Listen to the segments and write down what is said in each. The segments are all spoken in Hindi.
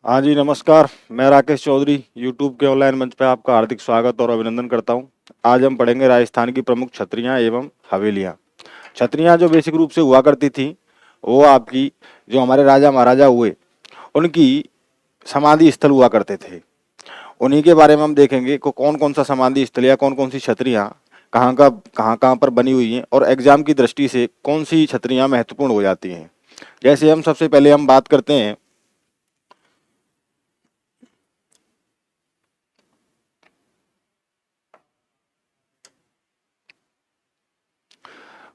हाँ जी, नमस्कार। मैं राकेश चौधरी यूट्यूब के ऑनलाइन मंच पे आपका हार्दिक स्वागत और अभिनंदन करता हूँ। आज हम पढ़ेंगे राजस्थान की प्रमुख छतरियाँ एवं हवेलियाँ। छतरियाँ जो बेसिक रूप से हुआ करती थी, वो आपकी जो हमारे राजा महाराजा हुए, उनकी समाधि स्थल हुआ करते थे। उन्हीं के बारे में हम देखेंगे को कौन-कौन सा समाधि स्थल या कौन-कौन सी छतरियाँ कहाँ-कहाँ पर बनी हुई हैं और एग्ज़ाम की दृष्टि से कौन-सी छतरियाँ महत्वपूर्ण हो जाती हैं। जैसे हम सबसे पहले हम बात करते हैं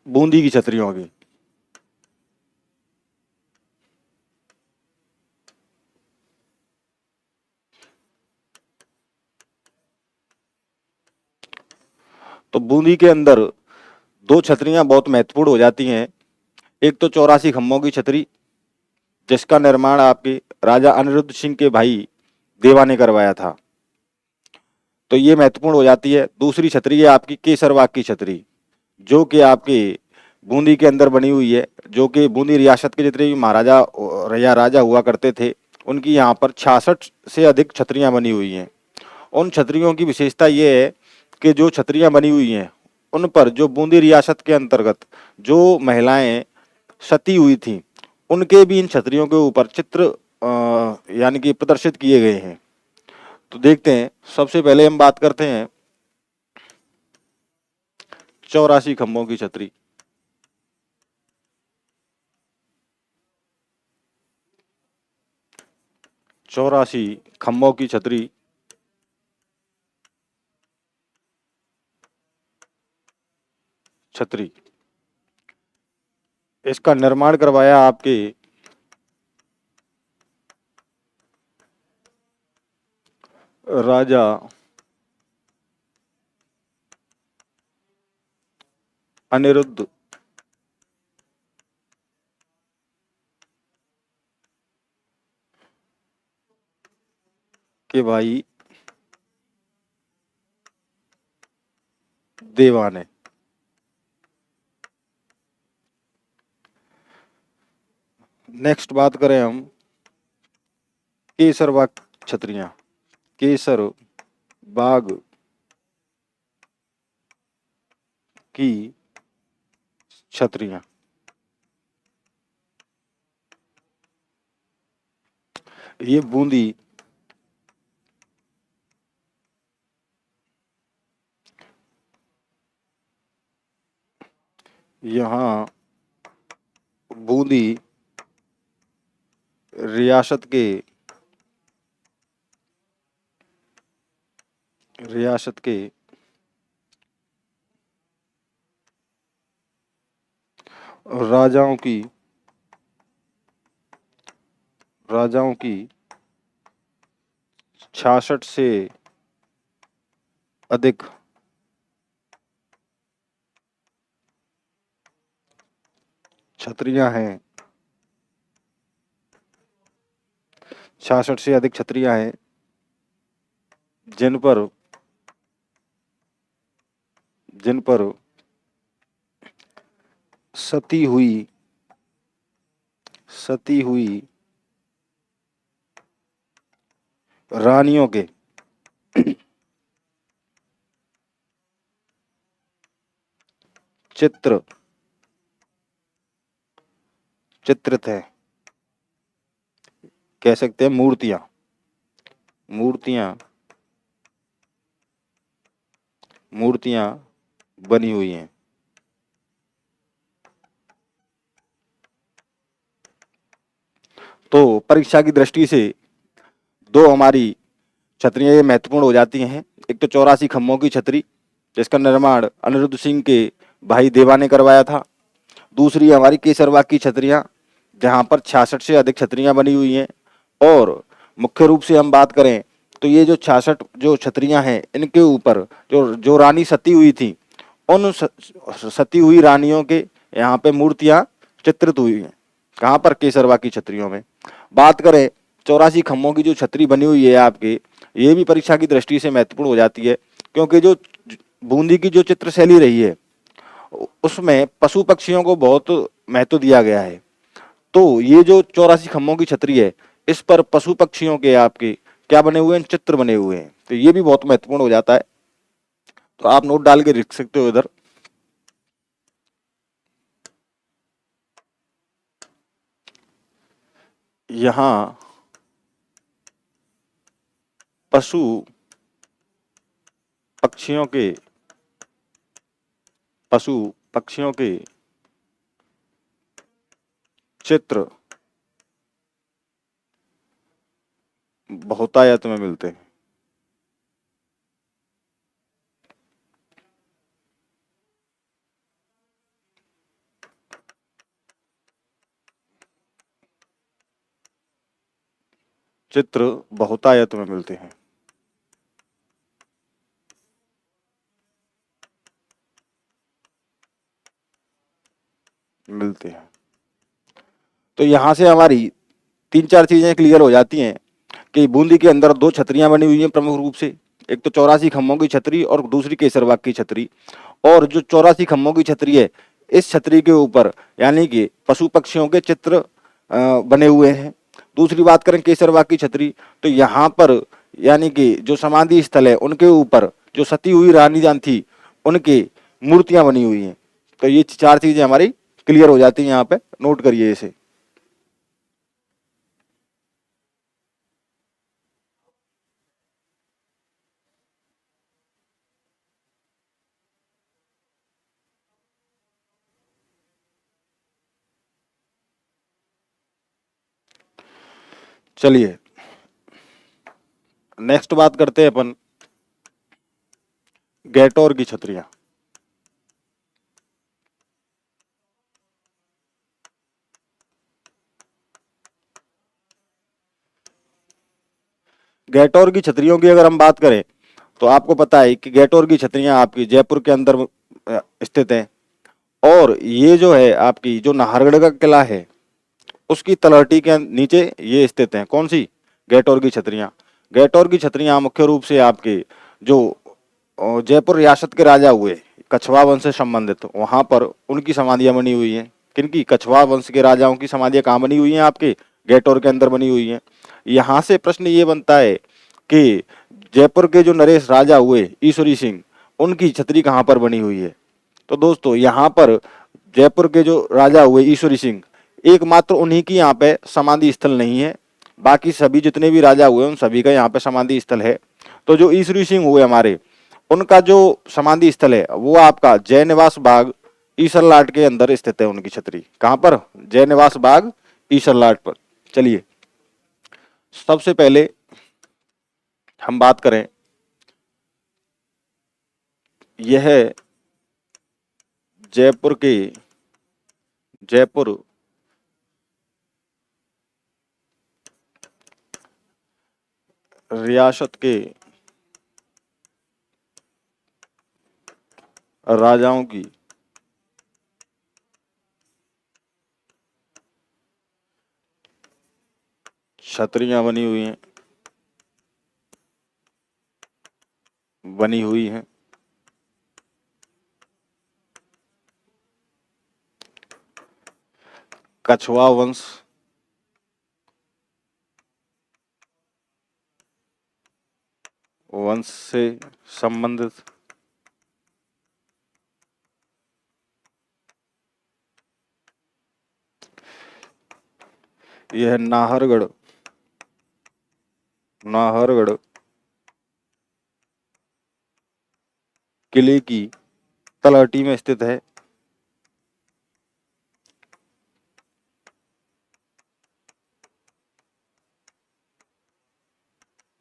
बूंदी की छतरियों की। तो बूंदी के अंदर दो छतरियाँ बहुत महत्वपूर्ण हो जाती हैं। एक तो 84 खम्भों की छतरी, जिसका निर्माण आपके राजा अनिरुद्ध सिंह के भाई देवा ने करवाया था, तो ये महत्वपूर्ण हो जाती है। दूसरी छतरी है आपकी केसरबाग की छतरी, जो कि आपके बूंदी के अंदर बनी हुई है, जो कि बूंदी रियासत के जितने भी महाराजा या राजा हुआ करते थे, उनकी यहाँ पर 66 से अधिक छतरियाँ बनी हुई हैं। उन छतरियों की विशेषता ये है कि जो छतरियाँ बनी हुई हैं, उन पर जो बूंदी रियासत के अंतर्गत जो महिलाएं सती हुई थीं, उनके भी इन छतरियों के ऊपर चित्र यानी कि प्रदर्शित किए गए हैं। तो देखते हैं, सबसे पहले हम बात करते हैं 84 खम्भों की छतरी। चौरासी खम्भों की छतरी छतरी इसका निर्माण करवाया आपके राजा अनिरुद्ध के भाई देवा ने। नेक्स्ट बात करें हम केसरबाग छतरियां। केसर बाग की छतरियां, ये बूंदी यहाँ बूंदी रियासत के राजाओं की 66 से अधिक छतरियां हैं। 66 से अधिक छतरियां हैं जिन पर सती हुई रानियों के चित्र चित्रित है, कह सकते हैं मूर्तियां बनी हुई हैं। तो परीक्षा की दृष्टि से दो हमारी छतरियां ये महत्वपूर्ण हो जाती हैं। एक तो 84 खम्भों की छतरी, जिसका निर्माण अनिरुद्ध सिंह के भाई देवा ने करवाया था। दूसरी हमारी केसरबाग की छतरियां, जहां पर 66 से अधिक छतरियां बनी हुई हैं। और मुख्य रूप से हम बात करें तो ये जो 66 जो छतरियां हैं, इनके ऊपर जो जो रानी सती हुई थी, उन सती हुई रानियों के यहाँ पे मूर्तियां चित्रित हुई हैं। कहाँ पर? केसरबाग की छतरियों में। बात करें 84 खम्भों की जो छतरी बनी हुई है आपके, ये भी परीक्षा की दृष्टि से महत्वपूर्ण हो जाती है, क्योंकि जो बूंदी की जो चित्रशैली रही है, उसमें पशु पक्षियों को बहुत महत्व दिया गया है। तो ये जो 84 खम्भों की छतरी है, इस पर पशु पक्षियों के आपके क्या बने हुए हैं, चित्र बने हुए हैं। तो ये भी बहुत महत्वपूर्ण हो जाता है, तो आप नोट डाल के लिख सकते हो इधर। यहां पशु पक्षियों के पशु पक्षियों के चित्र बहुतायत में मिलते हैं। चित्र बहुतायत में मिलते हैं। मिलते हैं। तो यहां से हमारी तीन चार चीजें क्लियर हो जाती हैं कि बूंदी के अंदर दो छतरियां बनी हुई हैं प्रमुख रूप से, एक तो 84 खम्भों की छतरी और दूसरी केसरबाग की छतरी। और जो 84 खम्भों की छतरी है, इस छतरी के ऊपर यानी कि पशु पक्षियों के चित्र बने हुए हैं। दूसरी बात करें केसरबाग की छतरी, तो यहाँ पर यानी कि जो समाधि स्थल है उनके ऊपर जो सती हुई रानी जान थी उनकी मूर्तियां बनी हुई हैं। तो ये चार चीजें हमारी क्लियर हो जाती हैं, यहाँ पे नोट करिए इसे। चलिए नेक्स्ट बात करते हैं अपन गैटोर की छतरियां। गैटोर की छतरियों की अगर हम बात करें तो आपको पता है कि गैटोर की छतरियां आपकी जयपुर के अंदर स्थित है। और ये जो है आपकी जो नाहरगढ़ का किला है उसकी तलहटी के नीचे ये स्थित है। कौन सी? गैटोर की छतरियां। गैटोर की छतरियां मुख्य रूप से आपके जो जयपुर रियासत के राजा हुए कछवाहा वंश से संबंधित, वहां पर उनकी समाधियां बनी हुई हैं। किनकी? कछवाहा वंश के राजाओं की समाधियां कहाँ बनी हुई हैं? आपके गैटोर के अंदर बनी हुई हैं। यहाँ से प्रश्न ये बनता है कि जयपुर के जो नरेश राजा हुए ईश्वरी सिंह, उनकी छतरी कहाँ पर बनी हुई है? तो दोस्तों यहाँ पर जयपुर के जो राजा हुए ईश्वरी सिंह, एकमात्र उन्हीं की यहाँ पे समाधि स्थल नहीं है, बाकी सभी जितने भी राजा हुए उन सभी का यहाँ पे समाधि स्थल है। तो जो ईश्वरी सिंह हुए हमारे, उनका जो समाधि स्थल है वो आपका जय निवास बाग ईसरलाट के अंदर स्थित है। उनकी छतरी कहाँ पर? जय निवास बाग ईसरलाट पर। चलिए सबसे पहले हम बात करें, यह जयपुर के जयपुर रियासत के राजाओं की छतरियां बनी हुई हैं। कछवाहा वंश से संबंधित यह नाहरगढ़ किले की तलहटी में स्थित है।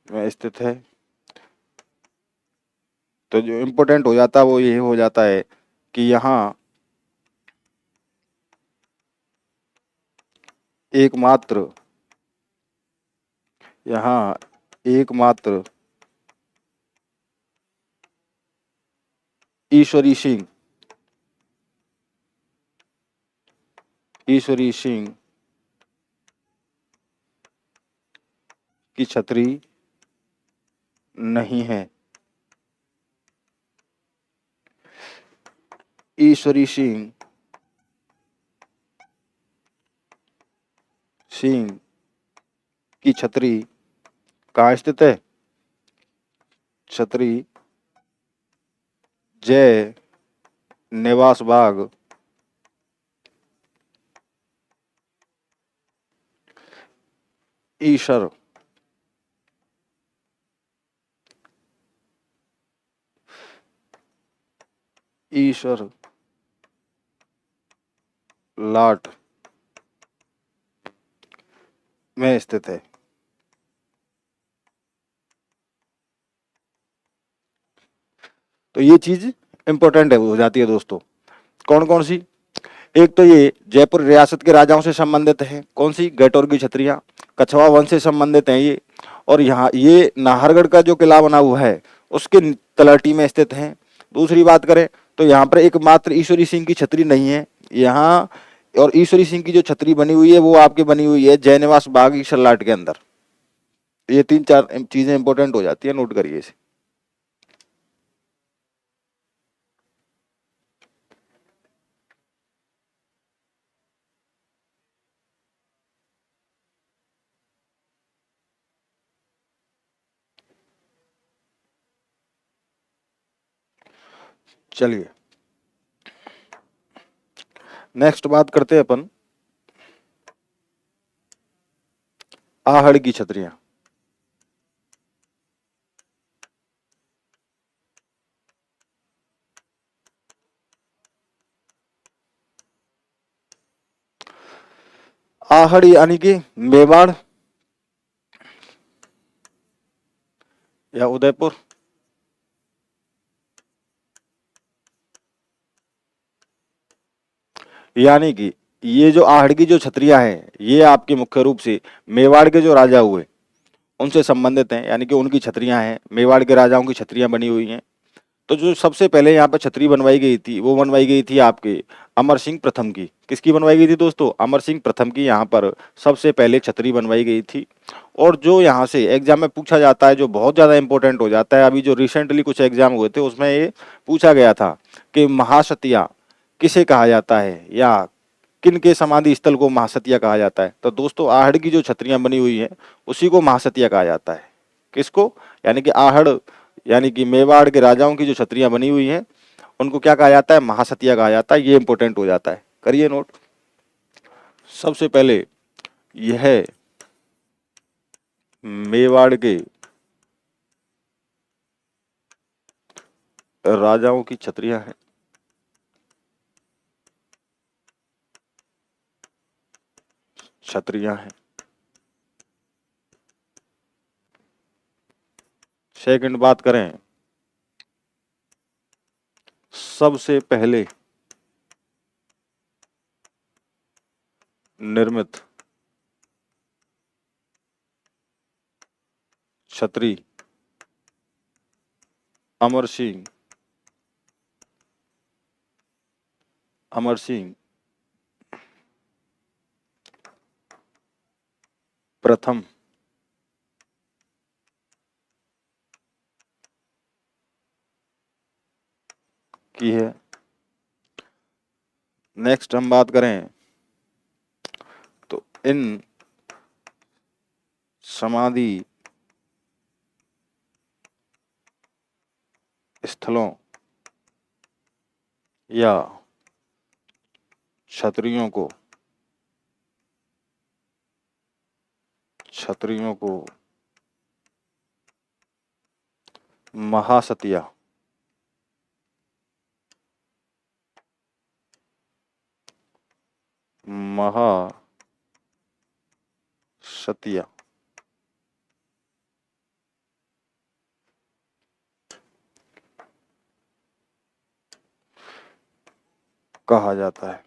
में स्थित है। तो जो इम्पोर्टेंट हो जाता है वो ये हो जाता है कि एकमात्र यहाँ एकमात्र ईश्वरी सिंह की छतरी नहीं है। ईश्वरी सिंह की छतरी कहाँ स्थित है? छतरी जय निवास बाग ईशर ईशर लाट में स्थित है। तो ये चीज इंपॉर्टेंट है हो जाती है दोस्तों। कौन कौन सी? एक तो ये जयपुर रियासत के राजाओं से संबंधित है। कौन सी? गैटोर की छतरियां कछवा वंश से संबंधित हैं ये। और यहाँ ये नाहरगढ़ का जो किला बना हुआ है उसके तलहटी में स्थित है। दूसरी बात करें तो यहाँ पर एकमात्र ईश्वरी सिंह की छतरी नहीं है यहाँ। और ईश्वरी सिंह की जो छतरी बनी हुई है वो आपके बनी हुई है जयनिवास बाग ईशरलाट के अंदर। ये 3-4 चीजें इंपॉर्टेंट हो जाती है, नोट करिए इसे। चलिए नेक्स्ट बात करते हैं अपन आहड़ की छतरियां। आहड़ यानी कि मेवाड़ या उदयपुर। यानी कि ये जो आहड़ की जो छतरियां हैं ये आपके मुख्य रूप से मेवाड़ के जो राजा हुए उनसे संबंधित हैं, यानी कि उनकी छतरियां हैं, मेवाड़ के राजाओं की छतरियां बनी हुई हैं। तो जो सबसे पहले यहाँ पर छतरी बनवाई गई थी वो बनवाई गई थी आपके अमर सिंह प्रथम की। किसकी बनवाई गई थी दोस्तों? अमर सिंह प्रथम की यहाँ पर सबसे पहले छतरी बनवाई गई थी। और जो यहाँ से एग्जाम में पूछा जाता है, जो बहुत ज़्यादा इंपॉर्टेंट हो जाता है, अभी जो रिसेंटली कुछ एग्जाम हुए थे उसमें ये पूछा गया था कि महासतिया किसे कहा जाता है या किन के समाधि स्थल को महासतिया कहा जाता है। तो दोस्तों आहड़ की जो छतरियां बनी हुई हैं उसी को महासतिया कहा जाता है। किसको? यानी कि आहड़ यानी कि मेवाड़ के राजाओं की जो छतरियां बनी हुई हैं उनको क्या कहा जाता है? महासतिया कहा जाता है। ये इंपॉर्टेंट हो जाता है, करिए नोट। सबसे पहले यह मेवाड़ के राजाओं की छतरियां हैं। छतरियां हैं। सेकंड बात करें, सबसे पहले निर्मित छतरी अमर सिंह प्रथम की है। नेक्स्ट हम बात करें तो इन समाधि स्थलों या छतरियों को महासतिया कहा जाता है।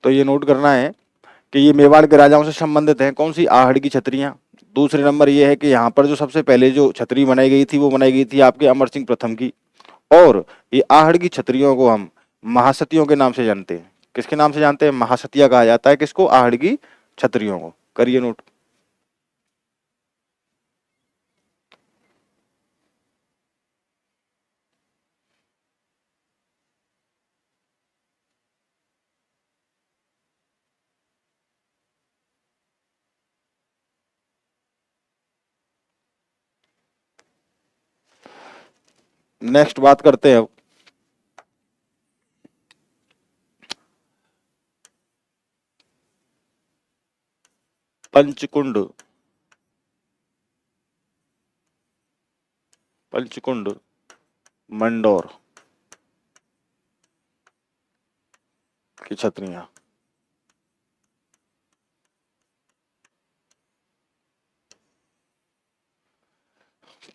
तो ये नोट करना है कि ये मेवाड़ के राजाओं से संबंधित हैं। कौन सी? आहड़ की छतरियां। दूसरे नंबर ये है कि यहाँ पर जो सबसे पहले जो छतरी बनाई गई थी वो बनाई गई थी आपके अमर सिंह प्रथम की। और ये आहड़ की छतरियों को हम महासतियों के नाम से जानते हैं। किसके नाम से जानते हैं? महासतिया कहा जाता है। किसको? आहड़ की छतरियों को। करिए नोट। नेक्स्ट बात करते हैं अब पंचकुंड पंचकुंड मंडोर की छतरियां।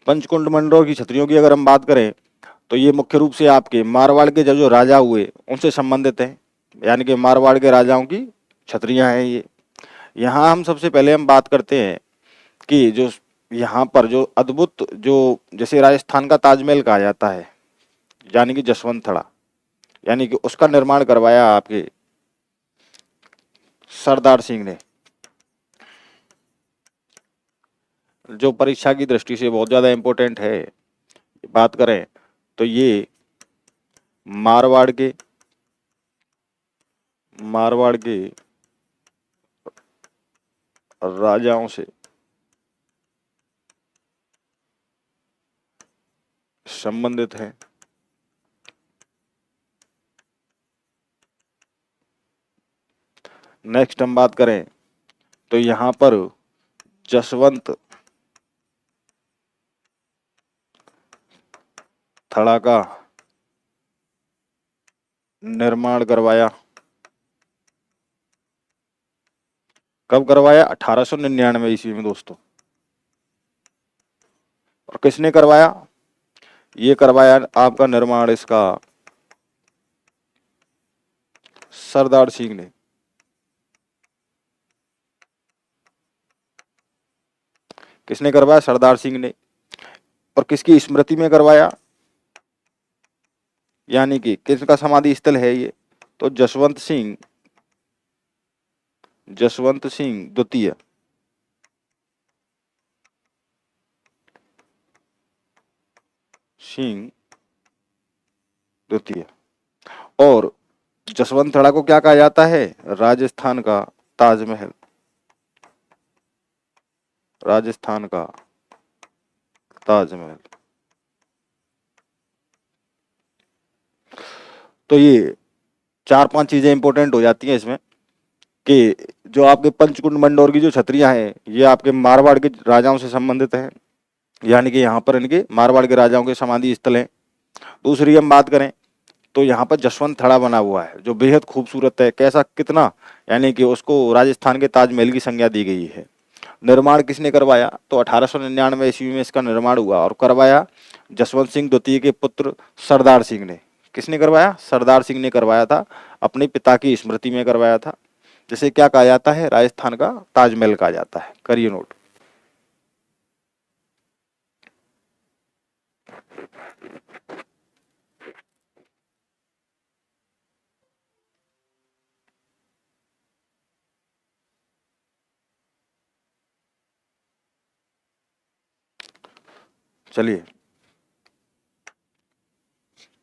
पंचकुंड मंडोर की छतरियों की अगर हम बात करें तो ये मुख्य रूप से आपके मारवाड़ के जो राजा हुए उनसे संबंधित है, यानी कि मारवाड़ के राजाओं की छतरियां हैं ये। यहाँ हम सबसे पहले हम बात करते हैं कि जो यहाँ पर जो अद्भुत जो जैसे राजस्थान का ताजमहल कहा जाता है, यानी कि जसवंत थड़ा, यानी कि उसका निर्माण करवाया आपके सरदार सिंह ने। जो परीक्षा की दृष्टि से बहुत ज्यादा इंपॉर्टेंट है, बात करें तो ये मारवाड़ के राजाओं से संबंधित है। नेक्स्ट हम बात करें तो यहाँ पर जसवंत थड़ा का निर्माण करवाया। कब करवाया? 1899 ईस्वी में दोस्तों। और किसने करवाया? ये करवाया आपका निर्माण इसका सरदार सिंह ने। किसने करवाया? सरदार सिंह ने। और किसकी स्मृति में करवाया? यानी कि किसका समाधि स्थल है ये? तो जसवंत सिंह द्वितीय सिंह द्वितीय। और जसवंत थड़ा को क्या कहा जाता है? राजस्थान का ताजमहल। राजस्थान का ताजमहल। तो ये चार पांच चीजें इंपॉर्टेंट हो जाती हैं इसमें कि जो आपके पंचकुंड मंडोर की जो छतरियां हैं ये आपके मारवाड़ के राजाओं से संबंधित है, यानी कि यहाँ पर इनके मारवाड़ के राजाओं के समाधि स्थल हैं। दूसरी हम बात करें तो यहाँ पर जसवंत थड़ा बना हुआ है जो बेहद खूबसूरत है। कैसा, कितना, यानी कि उसको राजस्थान के ताजमहल की संज्ञा दी गई है। निर्माण किसने करवाया? तो 1899 ईस्वी में इसका निर्माण हुआ और करवाया जसवंत सिंह द्वितीय के पुत्र सरदार सिंह ने। किसने करवाया? सरदार सिंह ने करवाया था, अपने पिता की स्मृति में करवाया था। जिसे क्या कहा जाता है? राजस्थान का ताजमहल कहा जाता है। करिए नोट। चलिए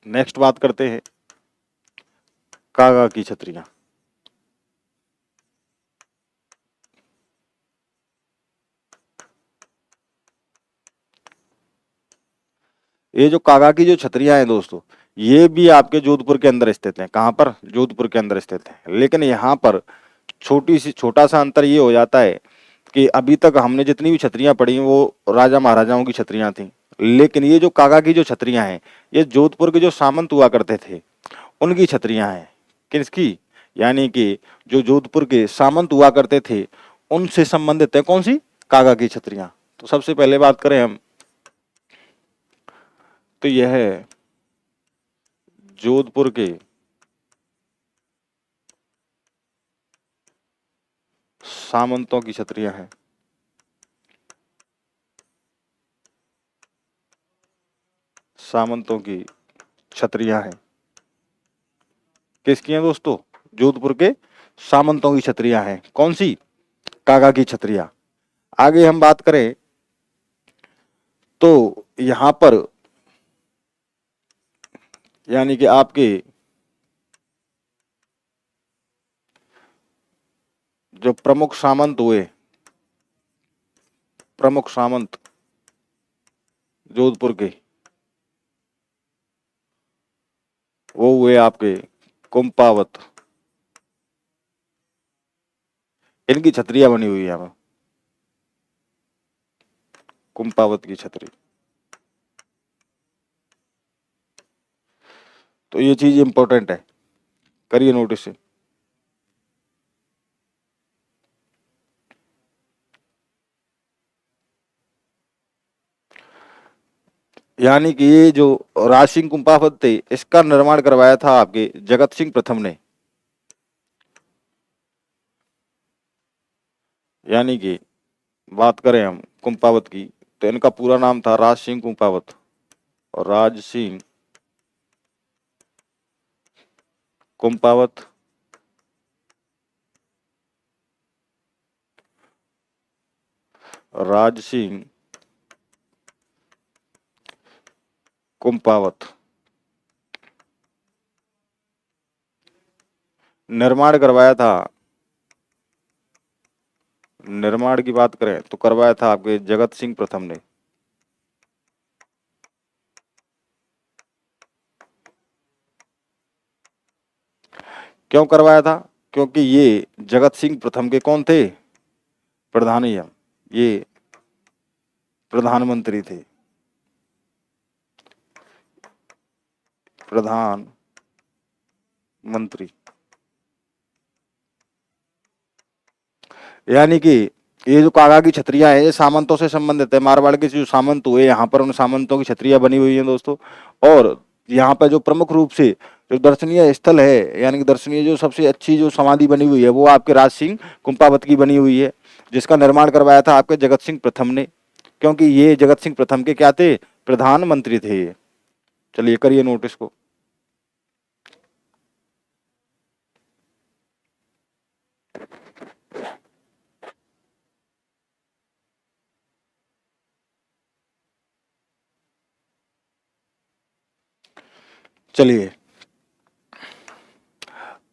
नेक्स्ट बात करते हैं कागा की छतरियां। ये जो कागा की जो छतरियां हैं दोस्तों, ये भी आपके जोधपुर के अंदर स्थित हैं। कहां पर? जोधपुर के अंदर स्थित हैं। लेकिन यहाँ पर छोटा सा अंतर ये हो जाता है कि अभी तक हमने जितनी भी छतरियां पढ़ी वो राजा महाराजाओं की छतरियां थी, लेकिन ये जो कागा की जो छतरियां हैं ये जोधपुर के जो सामंत हुआ करते थे उनकी छतरियां हैं। किसकी? यानी कि जो जोधपुर के सामंत हुआ करते थे उनसे संबंधित है। कौन सी? कागा की छतरियां। तो सबसे पहले बात करें हम तो यह है जोधपुर के सामंतों की छतरियां हैं। सामंतों की छतरियां हैं। किसकी हैं दोस्तों? जोधपुर के सामंतों की छतरियां हैं। कौन सी? कागा की छतरियां। आगे हम बात करें तो यहां पर यानी कि आपके जो प्रमुख सामंत जोधपुर के वो हुए आपके कुंपावत, इनकी छतरियां बनी हुई है यहाँ पर, कुंपावत की छतरी। तो ये चीज इंपॉर्टेंट है, करिए नोटिस। यानी कि ये जो राज सिंह कुंपावत थे, इसका निर्माण करवाया था आपके जगत सिंह प्रथम ने। यानी कि बात करें हम कुंपावत की, तो इनका पूरा नाम था राज सिंह कुंपावत, और राज सिंह कुंपावत राज सिंह कुंपावत निर्माण करवाया था। निर्माण की बात करें तो करवाया था आपके जगत सिंह प्रथम ने। क्यों करवाया था? क्योंकि ये जगत सिंह प्रथम के कौन थे? प्रधानी हम, ये प्रधानमंत्री थे, प्रधान मंत्री। यानी कि ये जो कागा की छतरियां हैं, ये सामंतों से संबंधित है। मारवाड़ के जो सामंत हुए यहाँ पर, उन सामंतों की छतरियां बनी हुई हैं दोस्तों। और यहाँ पर जो प्रमुख रूप से जो दर्शनीय स्थल है, यानी कि दर्शनीय जो सबसे अच्छी जो समाधि बनी हुई है, वो आपके राज सिंह कुंपावत की बनी हुई है, जिसका निर्माण करवाया था आपके जगत सिंह प्रथम ने। क्योंकि ये जगत सिंह प्रथम के क्या थे? प्रधानमंत्री थे ये। चलिए करिए नोट इसको। चलिए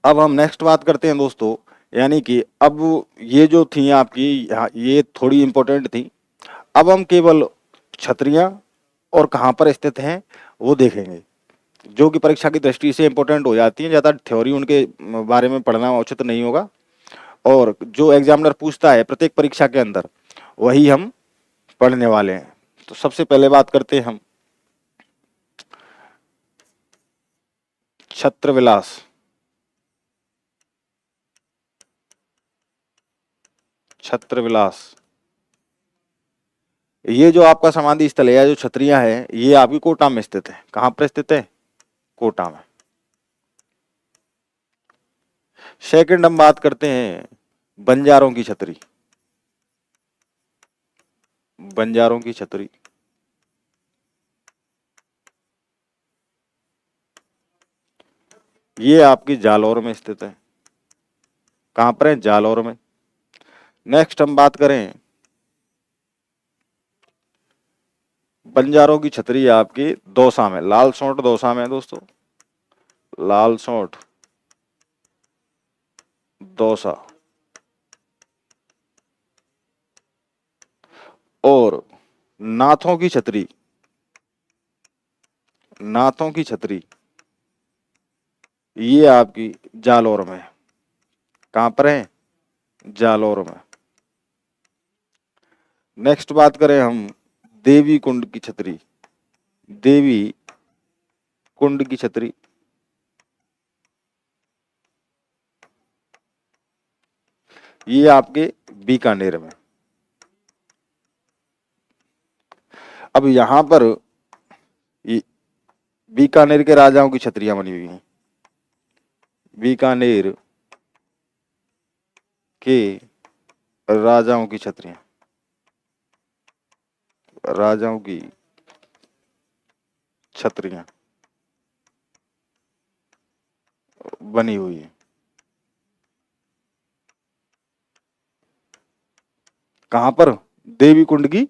अब हम नेक्स्ट बात करते हैं दोस्तों। यानी कि अब ये जो थी आपकी ये थोड़ी इंपॉर्टेंट थी। अब हम केवल छतरियां और कहाँ पर स्थित हैं वो देखेंगे, जो कि परीक्षा की दृष्टि से इंपॉर्टेंट हो जाती हैं। ज़्यादा थ्योरी उनके बारे में पढ़ना उचित नहीं होगा, और जो एग्जामिनर पूछता है प्रत्येक परीक्षा के अंदर, वही हम पढ़ने वाले हैं। तो सबसे पहले बात करते हैं हम छत्रविलास। छत्रविलास, ये जो आपका समाधि स्थल है, जो छतरियां हैं, ये आपकी कोटा में स्थित है। कहाँ पर स्थित है? कोटा में। सेकंड हम बात करते हैं बंजारों की छतरी। बंजारों की छतरी, ये आपकी जालौर में स्थित है। कहाँ पर है? जालौर में। नेक्स्ट हम बात करें बंजारों की छतरी आपकी दौसा में, लाल सोंठ दौसा में है दोस्तों। लाल सोंठ दौसा। और नाथों की छतरी, नाथों की छतरी ये आपकी जालौर में है। कहाँ पर है? जालौर में। नेक्स्ट बात करें हम देवी कुंड की छतरी। देवी कुंड की छतरी, ये आपके बीकानेर में। अब यहां पर ये बीकानेर के राजाओं की छतरियां बनी हुई हैं। बीकानेर के राजाओं की छतरियां, राजाओं की छतरियां बनी हुई है। कहां पर? देवी कुंड की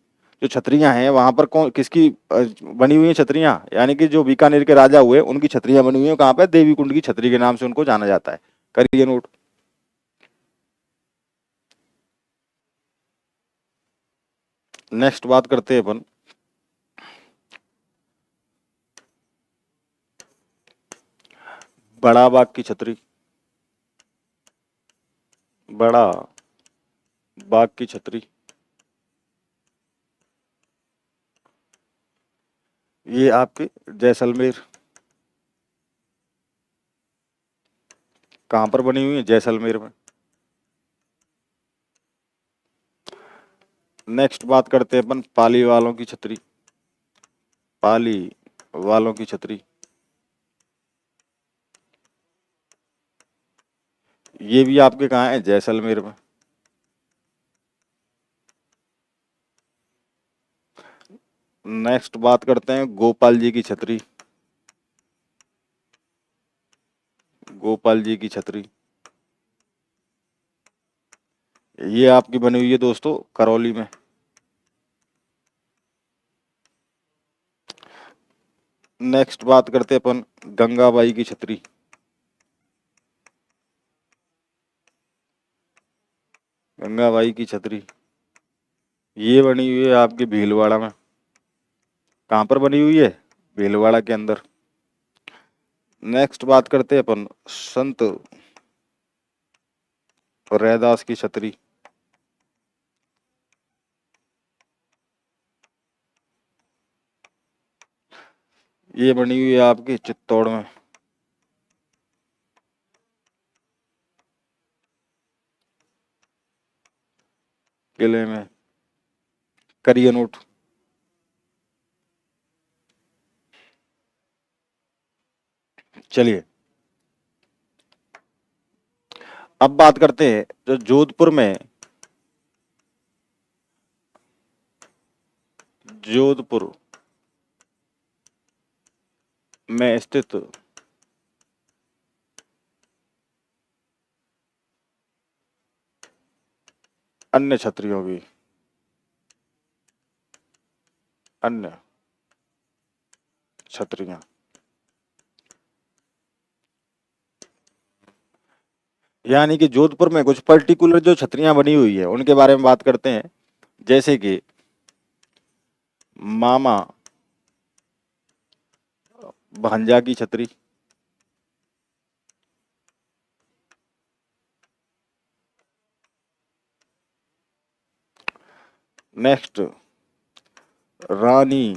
जो छतरियां हैं वहां पर कौन किसकी बनी हुई है छतरियां? यानी कि जो बीकानेर के राजा हुए उनकी छतरियां बनी हुई है। कहां पर? देवी कुंड की छतरी के नाम से उनको जाना जाता है। करिए नोट। नेक्स्ट बात करते हैं अपन बड़ा बाग की छतरी, बड़ा बाग की छतरी। ये आपके जैसलमेर। कहाँ पर बनी हुई है? जैसलमेर में। नेक्स्ट बात करते हैं अपन पाली वालों की छतरी, पाली वालों की छतरी। ये भी आपके कहाँ है? जैसलमेर में। नेक्स्ट बात करते हैं गोपाल जी की छतरी, गोपाल जी की छतरी। ये आपकी बनी हुई है दोस्तों करौली में। नेक्स्ट बात करते हैं अपन गंगाबाई की छतरी, गंगाबाई की छतरी। ये बनी हुई है आपके भीलवाड़ा में। कहाँ पर बनी हुई है? भीलवाड़ा के अंदर। नेक्स्ट बात करते हैं अपन संत रैदास की छतरी, ये बनी हुई है आपकी चित्तौड़ में। किले में। करिए नोट। चलिए अब बात करते हैं जो जोधपुर में, जोधपुर में स्थित अन्य छतरियों की, अन्य छतरियां। यानी कि जोधपुर में कुछ पर्टिकुलर जो छतरियां बनी हुई है उनके बारे में बात करते हैं, जैसे कि मामा भांजा की छतरी, नेक्स्ट रानी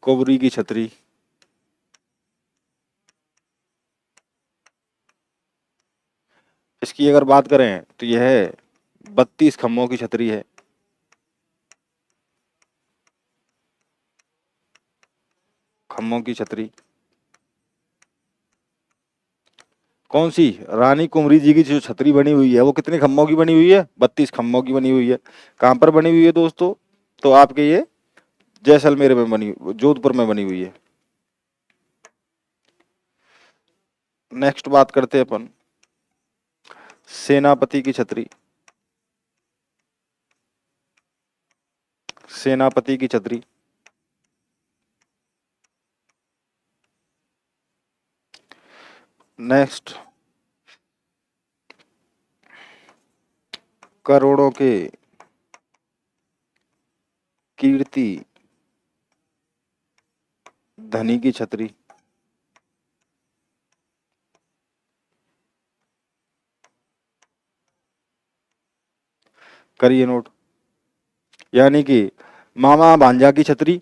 कोबरी की छतरी, इसकी अगर बात करें तो यह 32 खम्भों की छतरी है। खम्भों की छतरी कौन सी? रानी कुंवरी जी की जो छतरी बनी हुई है वो कितने खम्भों की बनी हुई है? 32 खम्भों की बनी हुई है। कहाँ पर बनी हुई है दोस्तों? तो आपके ये जैसलमेर में बनी, जोधपुर में बनी हुई है। नेक्स्ट बात करते हैं अपन सेनापति की छतरी, सेनापति की छतरी। नेक्स्ट करोड़ों के कीर्ति धनी की छतरी, करिए नोट। यानी कि मामा भांजा की छतरी,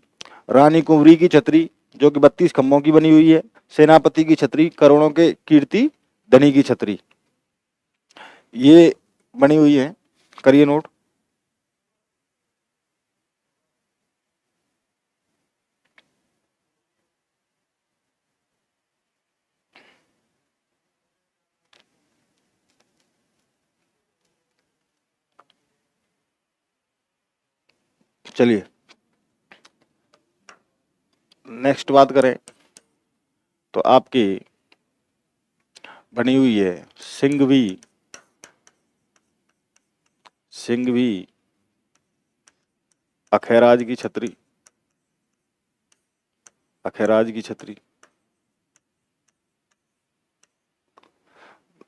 रानी कुंवरी की छतरी जो कि 32 खम्भों की बनी हुई है, सेनापति की छतरी, करोड़ों के कीर्ति धनी की छतरी, ये बनी हुई है। करिए नोट। चलिए नेक्स्ट बात करें तो आपकी बनी हुई है सिंघवी, सिंघवी अखैराज की छतरी, अखैराज की छतरी।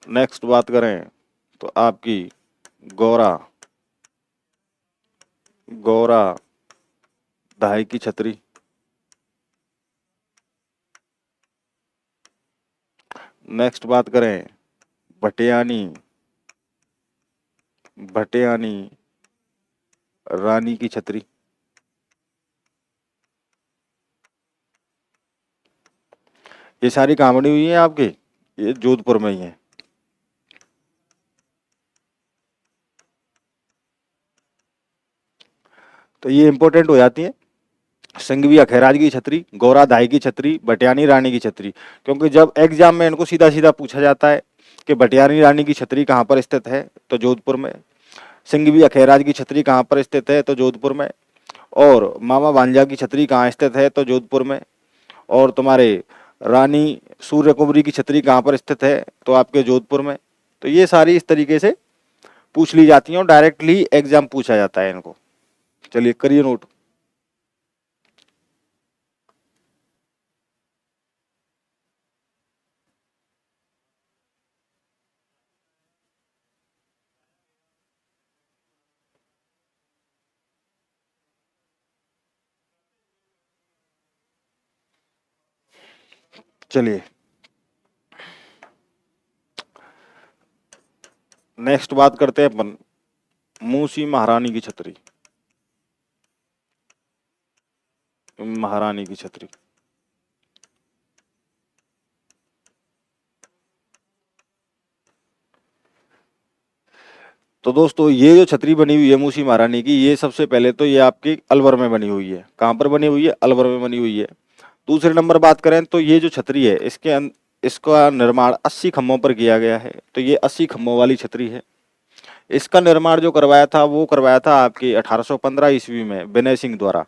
नेक्स्ट बात करें तो आपकी गौरा, गौरा दहाई की छतरी, नेक्स्ट बात करें भटियानी भटियानी रानी की छतरी। ये सारी कहाँ बनी हुई है आपके, ये जोधपुर में ही है। तो ये इंपॉर्टेंट हो जाती है, सिंघवी अखैराज की छतरी, गौरा दाई की छतरी, भटियानी रानी की छतरी। क्योंकि जब एग्जाम में इनको सीधा सीधा पूछा जाता है कि भटियानी रानी की छतरी कहाँ पर स्थित है, तो जोधपुर में। सिंघवी अखैराज की छतरी कहाँ पर स्थित है, तो जोधपुर में। और मामा भांजा की छतरी कहाँ स्थित है, तो जोधपुर में। और तुम्हारे रानी सूर्य कुंवरी की छतरी कहाँ पर स्थित है, तो आपके जोधपुर में। तो ये सारी इस तरीके से पूछ ली जाती हैं और डायरेक्टली एग्जाम पूछा जाता है इनको। चलिए करिए नोट। चलिए नेक्स्ट बात करते हैं अपन मूसी महारानी की छतरी। महारानी की छतरी, तो दोस्तों ये जो छतरी बनी हुई है मूसी महारानी की, ये सबसे पहले तो ये आपकी अलवर में बनी हुई है। कहाँ पर बनी हुई है, अलवर में बनी हुई है। दूसरे नंबर बात करें तो ये जो छतरी है इसका निर्माण 80 खम्भों पर किया गया है। तो ये 80 खम्भों वाली छतरी है। इसका निर्माण जो करवाया था वो करवाया था आपकी 1815 ईस्वी में विनय सिंह द्वारा।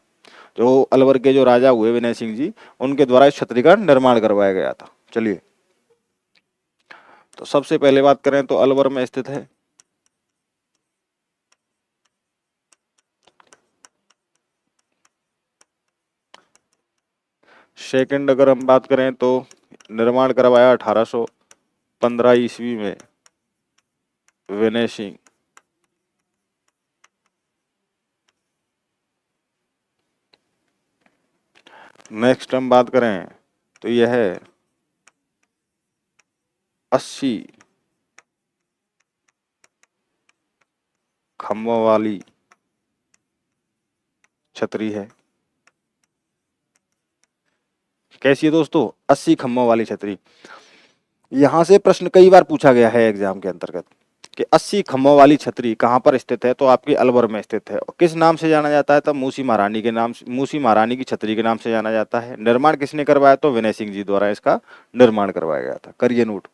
जो अलवर के जो राजा हुए विनय सिंह जी, उनके द्वारा इस छतरी का निर्माण करवाया गया था। चलिए, तो सबसे पहले बात करें तो अलवर में स्थित है। सेकंड अगर हम बात करें तो निर्माण करवाया 1815 ईस्वी में विनय सिंह। नेक्स्ट हम बात करें तो यह है 80 खम्भों वाली छतरी है। कैसी है दोस्तों, 80 खम्भों वाली छतरी। यहां से प्रश्न कई बार पूछा गया है एग्जाम के अंतर्गत कि 80 खम्भों वाली छतरी कहां पर स्थित है, तो आपकी अलवर में स्थित है। और किस नाम से जाना जाता है, तो मूसी महारानी के नाम, मूसी महारानी की छतरी के नाम से जाना जाता है। निर्माण किसने करवाया, तो विनय सिंह जी द्वारा इसका निर्माण करवाया गया था। करिए नोट।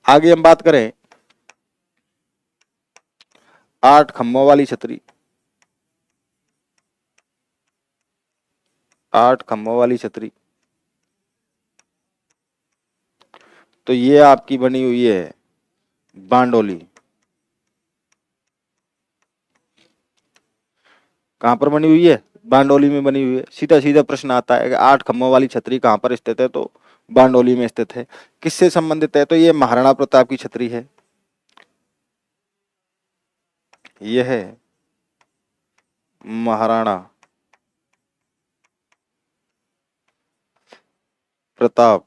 आगे हम बात करें 8 खम्भों वाली छतरी। 8 खम्भों वाली छतरी, तो ये आपकी बनी हुई है बांडोली। कहां पर बनी हुई है, बांडोली में बनी हुई है। सीधा सीधा प्रश्न आता है कि 8 खम्भों वाली छतरी कहां पर स्थित है, तो बांडोली में स्थित है। किससे संबंधित है, तो ये महाराणा प्रताप की छतरी है। यह है महाराणा प्रताप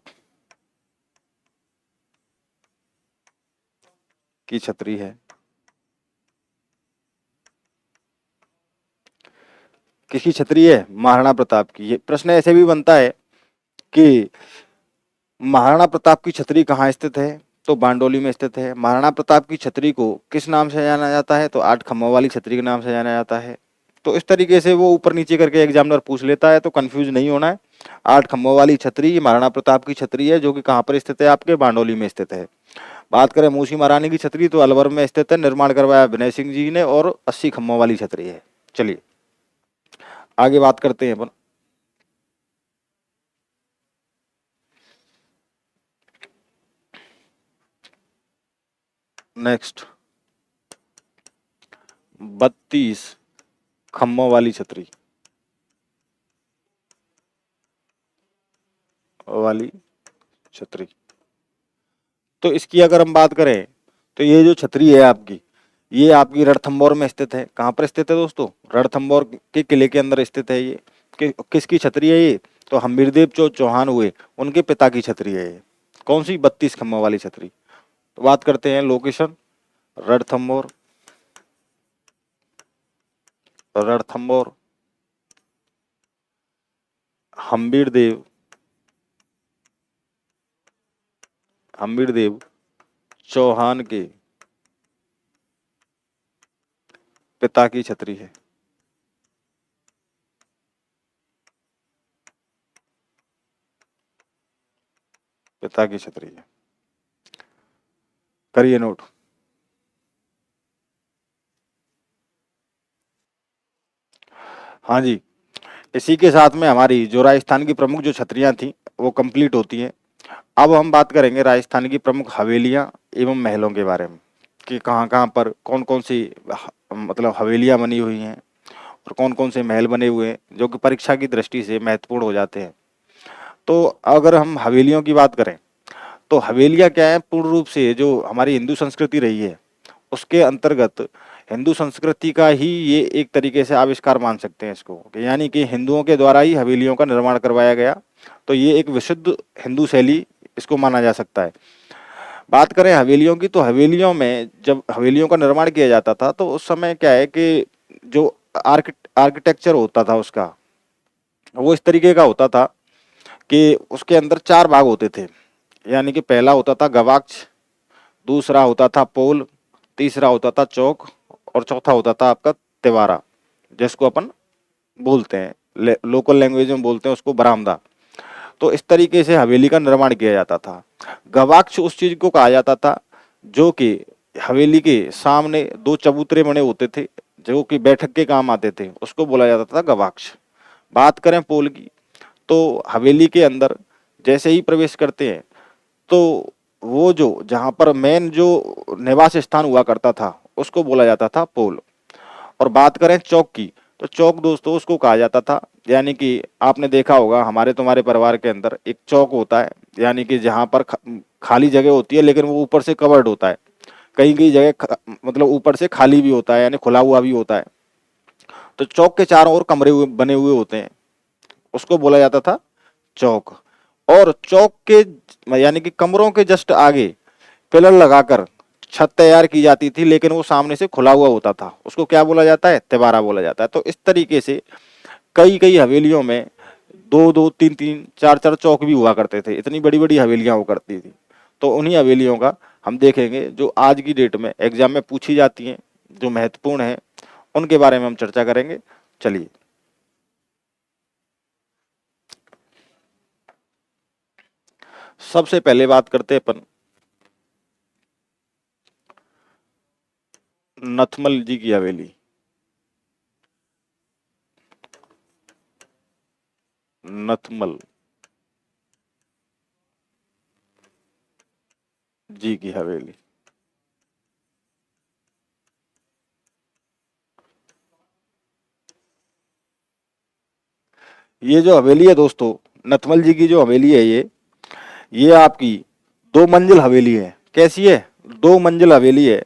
की छतरी है। किसकी छतरी है, महाराणा प्रताप की। ये प्रश्न ऐसे भी बनता है कि महाराणा प्रताप की छतरी कहाँ स्थित है, तो बांडोली में स्थित है। महाराणा प्रताप की छतरी को किस नाम से जाना जाता है, तो 8 खम्भों वाली छतरी के नाम से जाना जाता है। तो इस तरीके से वो ऊपर नीचे करके एग्जामिनर पूछ लेता है, तो कंफ्यूज नहीं होना है। 8 खम्भों वाली छतरी महाराणा प्रताप की छतरी है, जो कि कहाँ पर स्थित है, आपके बांडोली में स्थित है। बात करें मूसी महारानी की छतरी, तो अलवर में स्थित है। निर्माण करवाया विनय सिंह जी ने और 80 खम्भों वाली छतरी है। चलिए आगे बात करते हैं अपन। नेक्स्ट 32 खम्भों वाली छतरी वाली छतरी, तो इसकी अगर हम बात करें तो ये जो छतरी है आपकी, ये आपकी रणथंभौर में स्थित है। कहाँ पर स्थित है दोस्तों, रणथंभौर के किले के अंदर स्थित है ये। किसकी छतरी है ये, तो हम्बीरदेव जो चौहान हुए उनके पिता की छतरी है ये। कौन सी? 32 खम्भों वाली छतरी। तो बात करते हैं लोकेशन, रणथंभौर, रणथंभौर, हम्बीरदेव, हम्बीरदेव चौहान के पिता की छतरी है। पिता की छतरी है, करिए नोट। हाँ जी, इसी के साथ में हमारी जो राजस्थान की प्रमुख जो छतरियां थी वो कंप्लीट होती हैं। अब हम बात करेंगे राजस्थान की प्रमुख हवेलियां एवं महलों के बारे में कि कहाँ-कहाँ पर कौन-कौन सी मतलब हवेलियां बनी हुई हैं और कौन-कौन से महल बने हुए हैं जो कि परीक्षा की दृष्टि से महत्वपूर्ण हो जाते हैं। तो अगर हम हवेलियों की बात करें तो हवेलियां क्या है, पूर्ण रूप से जो हमारी हिंदू संस्कृति रही है उसके अंतर्गत हिंदू संस्कृति का ही ये एक तरीके से आविष्कार मान सकते हैं इसको, कि यानी कि हिंदुओं के द्वारा ही हवेलियों का निर्माण करवाया गया। तो ये एक विशुद्ध हिंदू शैली इसको माना जा सकता है। बात करें हवेलियों की तो हवेलियों में जब हवेलियों का निर्माण किया जाता था तो उस समय क्या है कि जो आर्किटेक्चर होता था उसका वो इस तरीके का होता था कि उसके अंदर 4 भाग होते थे। यानी कि पहला होता था गवाक्ष, दूसरा होता था पोल, तीसरा होता था चौक और चौथा होता था आपका तिवारा, जिसको अपन बोलते हैं लोकल लैंग्वेज में बोलते हैं उसको बरामदा। तो इस तरीके से हवेली का निर्माण किया जाता था। गवाक्ष उस चीज को कहा जाता था जो कि हवेली के सामने 2 चबूतरे बने होते थे जो कि बैठक के काम आते थे, उसको बोला जाता था गवाक्ष। बात करें पोल की तो हवेली के अंदर जैसे ही प्रवेश करते हैं तो वो जो जहाँ पर मेन जो निवास स्थान हुआ करता था उसको बोला जाता था पोल। और बात करें चौक की तो चौक दोस्तों उसको कहा जाता था, यानी कि आपने देखा होगा हमारे तुम्हारे परिवार के अंदर एक चौक होता है, यानी कि जहाँ पर खाली जगह होती है लेकिन वो ऊपर से कवर्ड होता है। कहीं कहीं जगह मतलब ऊपर से खाली भी होता है यानी खुला हुआ भी होता है। तो चौक के चारों ओर कमरे हुए बने हुए होते हैं, उसको बोला जाता था चौक। और चौक के यानी कि कमरों के जस्ट आगे पिलर लगाकर छत तैयार की जाती थी लेकिन वो सामने से खुला हुआ होता था, उसको क्या बोला जाता है? तिबारा बोला जाता है। तो इस तरीके से कई कई हवेलियों में 2-2, 3-3, 4-4 चौक भी हुआ करते थे, इतनी बड़ी बड़ी हवेलियां हुआ करती थी। तो उन्हीं हवेलियों का हम देखेंगे जो आज की डेट में एग्जाम में पूछी जाती हैं, जो महत्वपूर्ण है उनके बारे में हम चर्चा करेंगे। चलिए, सबसे पहले बात करते हैं अपन नथमल जी की हवेली। नथमल जी की हवेली। ये जो हवेली है दोस्तों, नथमल जी की जो हवेली है ये आपकी 2 मंजिल हवेली है। कैसी है? 2 मंजिल हवेली है।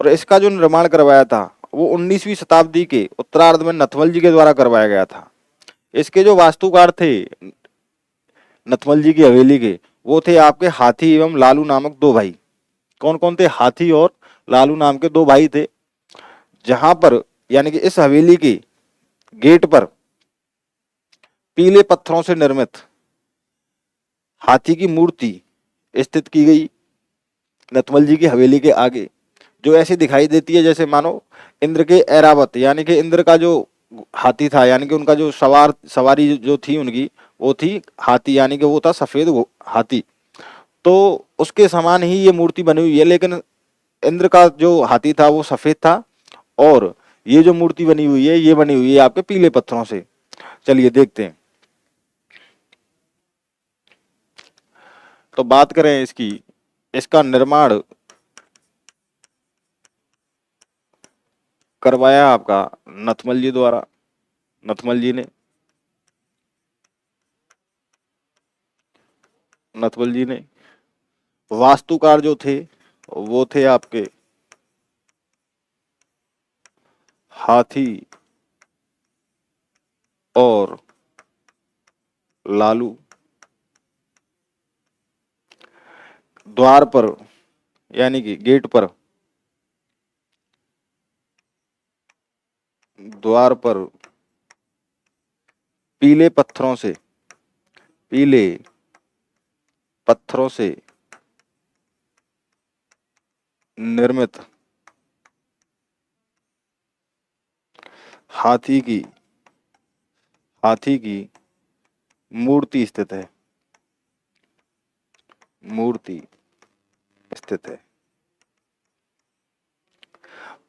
और इसका जो निर्माण करवाया था वो 19वीं शताब्दी के उत्तरार्ध में नथमल जी के द्वारा करवाया गया था। इसके जो वास्तुकार थे नथमल जी की हवेली के, वो थे आपके हाथी एवं लालू नामक 2 भाई। कौन कौन थे? हाथी और लालू नाम के 2 भाई थे। जहां पर यानी कि इस हवेली के गेट पर पीले पत्थरों से निर्मित हाथी की मूर्ति स्थित की गई नथमल जी की हवेली के आगे, जो ऐसी दिखाई देती है जैसे मानो इंद्र के ऐरावत, यानी कि इंद्र का जो हाथी था, यानी कि उनका जो सवारी जो थी उनकी वो थी हाथी, यानी कि वो था सफेद हाथी। तो उसके समान ही ये मूर्ति बनी हुई है, लेकिन इंद्र का जो हाथी था वो सफेद था और ये जो मूर्ति बनी हुई है ये बनी हुई है आपके पीले पत्थरों से। चलिए देखते हैं। तो बात करें इसकी, इसका निर्माण करवाया आपका नथमल जी द्वारा। नथमल जी ने नथमल जी ने वास्तुकार जो थे वो थे आपके हाथी और लालू द्वार पर यानी कि गेट पर, द्वार पर पीले पत्थरों से, पीले पत्थरों से निर्मित हाथी की, हाथी की मूर्ति स्थित है, मूर्ति स्थित है।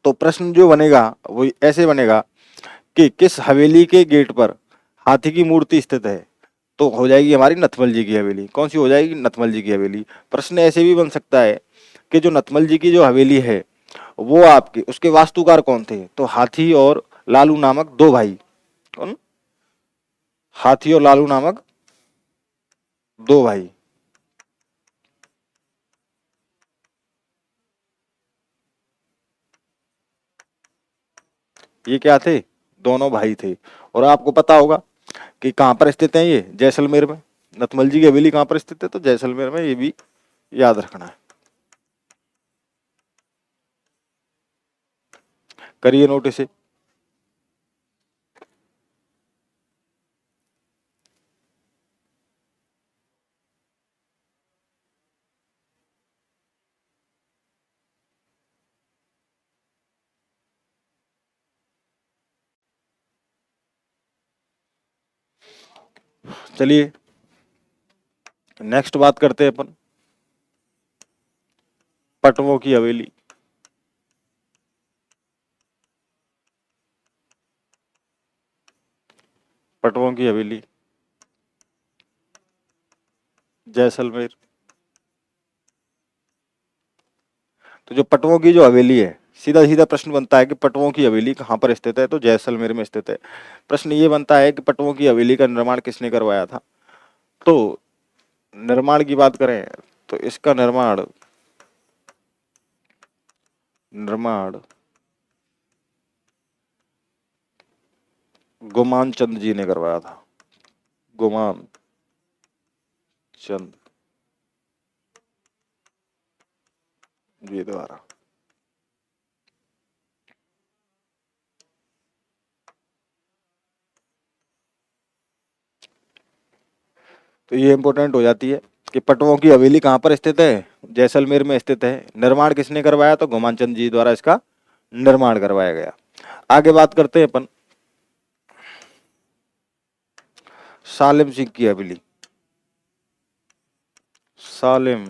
तो प्रश्न जो बनेगा वो ऐसे बनेगा कि किस हवेली के गेट पर हाथी की मूर्ति स्थित है, तो हो जाएगी हमारी नथमल जी की हवेली। कौन सी हो जाएगी? नथमल जी की हवेली। प्रश्न ऐसे भी बन सकता है कि जो नथमल जी की जो हवेली है वो आपके उसके वास्तुकार कौन थे, तो हाथी और लालू नामक दो भाई। कौन? हाथी और लालू नामक दो भाई। ये क्या थे? दोनों भाई थे। और आपको पता होगा कि कहाँ पर स्थित है ये? जैसलमेर में। नथमल जी की हवेली कहाँ पर स्थित है? तो जैसलमेर में। ये भी याद रखना है। करिए नोट इसे। चलिए नेक्स्ट बात करते हैं अपन पटवों की हवेली। पटवों की हवेली जैसलमेर। तो जो पटवों की जो हवेली है, सीधा सीधा प्रश्न बनता है कि पटवों की हवेली कहाँ पर स्थित है, तो जैसलमेर में स्थित है। प्रश्न ये बनता है कि पटवों की हवेली का निर्माण किसने करवाया था। तो निर्माण की बात करें तो इसका निर्माण निर्माण गुमान चंद जी ने करवाया था। गुमान चंद जी द्वारा। तो ये इंपॉर्टेंट हो जाती है कि पटवों की हवेली कहाँ पर स्थित है, जैसलमेर में स्थित है। निर्माण किसने करवाया, तो गुमान चंद जी द्वारा इसका निर्माण करवाया गया। आगे बात करते हैं अपन सालिम सिंह की हवेली। सालिम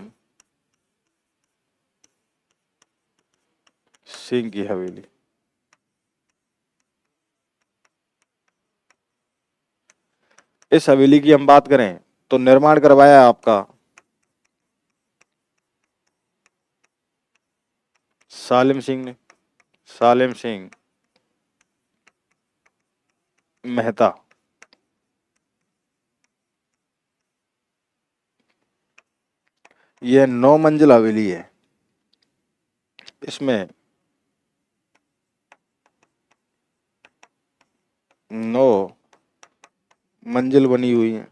सिंह की हवेली। इस हवेली की हम बात करें तो निर्माण करवाया आपका सालिम सिंह ने, सालिम सिंह मेहता। यह 9 मंजिल हवेली है। इसमें 9 मंजिल बनी हुई है,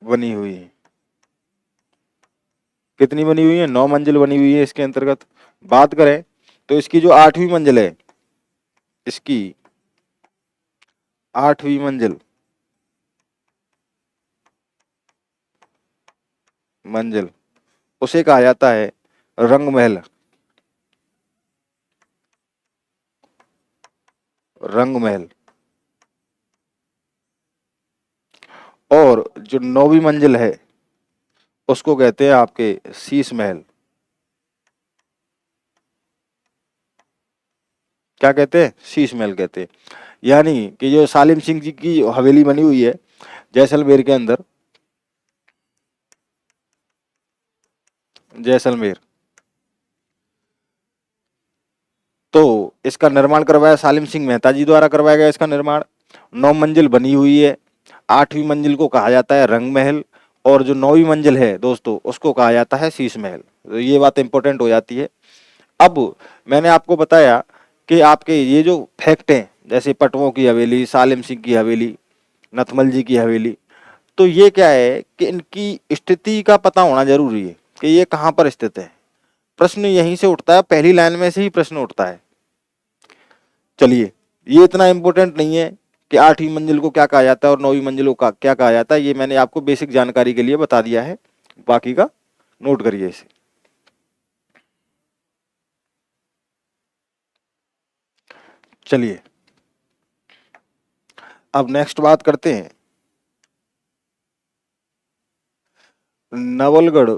बनी हुई है। कितनी बनी हुई है? 9 मंजिल बनी हुई है। इसके अंतर्गत बात करें तो इसकी जो 8वीं मंजिल है, इसकी 8वीं मंजिल मंजिल उसे कहा जाता है रंग महल। रंग महल। और जो 9वीं मंजिल है उसको कहते हैं आपके शीश महल। क्या कहते हैं? शीश महल कहते हैं। यानी कि जो सालिम सिंह जी की हवेली बनी हुई है जैसलमेर के अंदर, जैसलमेर, तो इसका निर्माण करवाया सालिम सिंह मेहता जी द्वारा करवाया गया। इसका निर्माण 9 मंजिल बनी हुई है। 8वीं मंजिल को कहा जाता है रंग महल, और जो 9वीं मंजिल है दोस्तों उसको कहा जाता है शीश महल। तो ये बात इंपॉर्टेंट हो जाती है। अब मैंने आपको बताया कि आपके ये जो फैक्ट हैं, जैसे पटवों की हवेली, सालिम सिंह की हवेली, नथमल जी की हवेली, तो ये क्या है कि इनकी स्थिति का पता होना जरूरी है कि ये कहाँ पर स्थित है। प्रश्न यहीं से उठता है, पहली लाइन में से ही प्रश्न उठता है। चलिए, ये इतना इम्पोर्टेंट नहीं है कि 8वीं मंजिल को क्या कहा जाता है और 9वीं मंजिल को क्या कहा जाता है, ये मैंने आपको बेसिक जानकारी के लिए बता दिया है, बाकी का नोट करिए इसे। चलिए, अब नेक्स्ट बात करते हैं नवलगढ़,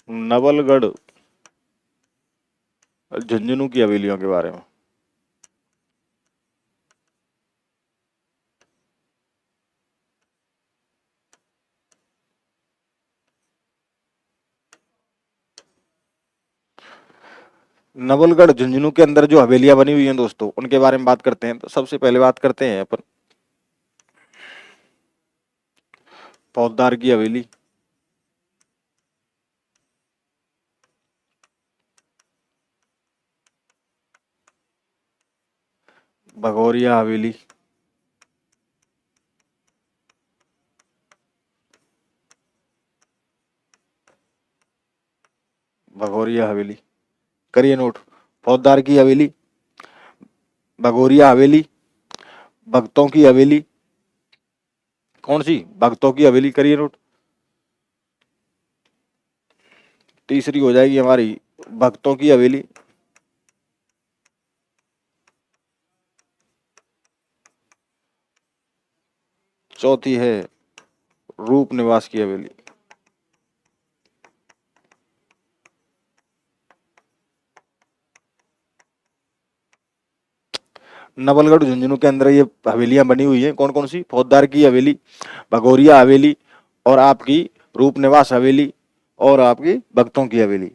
नवलगढ़ झुंझुनू की हवेलियों के बारे में। नवलगढ़ झुंझुनू के अंदर जो हवेलियां बनी हुई हैं दोस्तों, उनके बारे में बात करते हैं। तो सबसे पहले बात करते हैं अपन पौदार की हवेली, भगौरिया हवेली, भगौरिया हवेली, करिए नोट। फौजदार की हवेली, भगौरिया हवेली, भक्तों की हवेली, कौन सी? भक्तों की हवेली, करिए नोट। तीसरी हो जाएगी हमारी भक्तों की हवेली, चौथी है रूप निवास की हवेली। नवलगढ़ झुंझुनू के अंदर ये हवेलियां बनी हुई हैं, कौन कौन सी? फौजदार की हवेली, भगौरिया हवेली, और आपकी रूप निवास हवेली, और आपकी भक्तों की हवेली।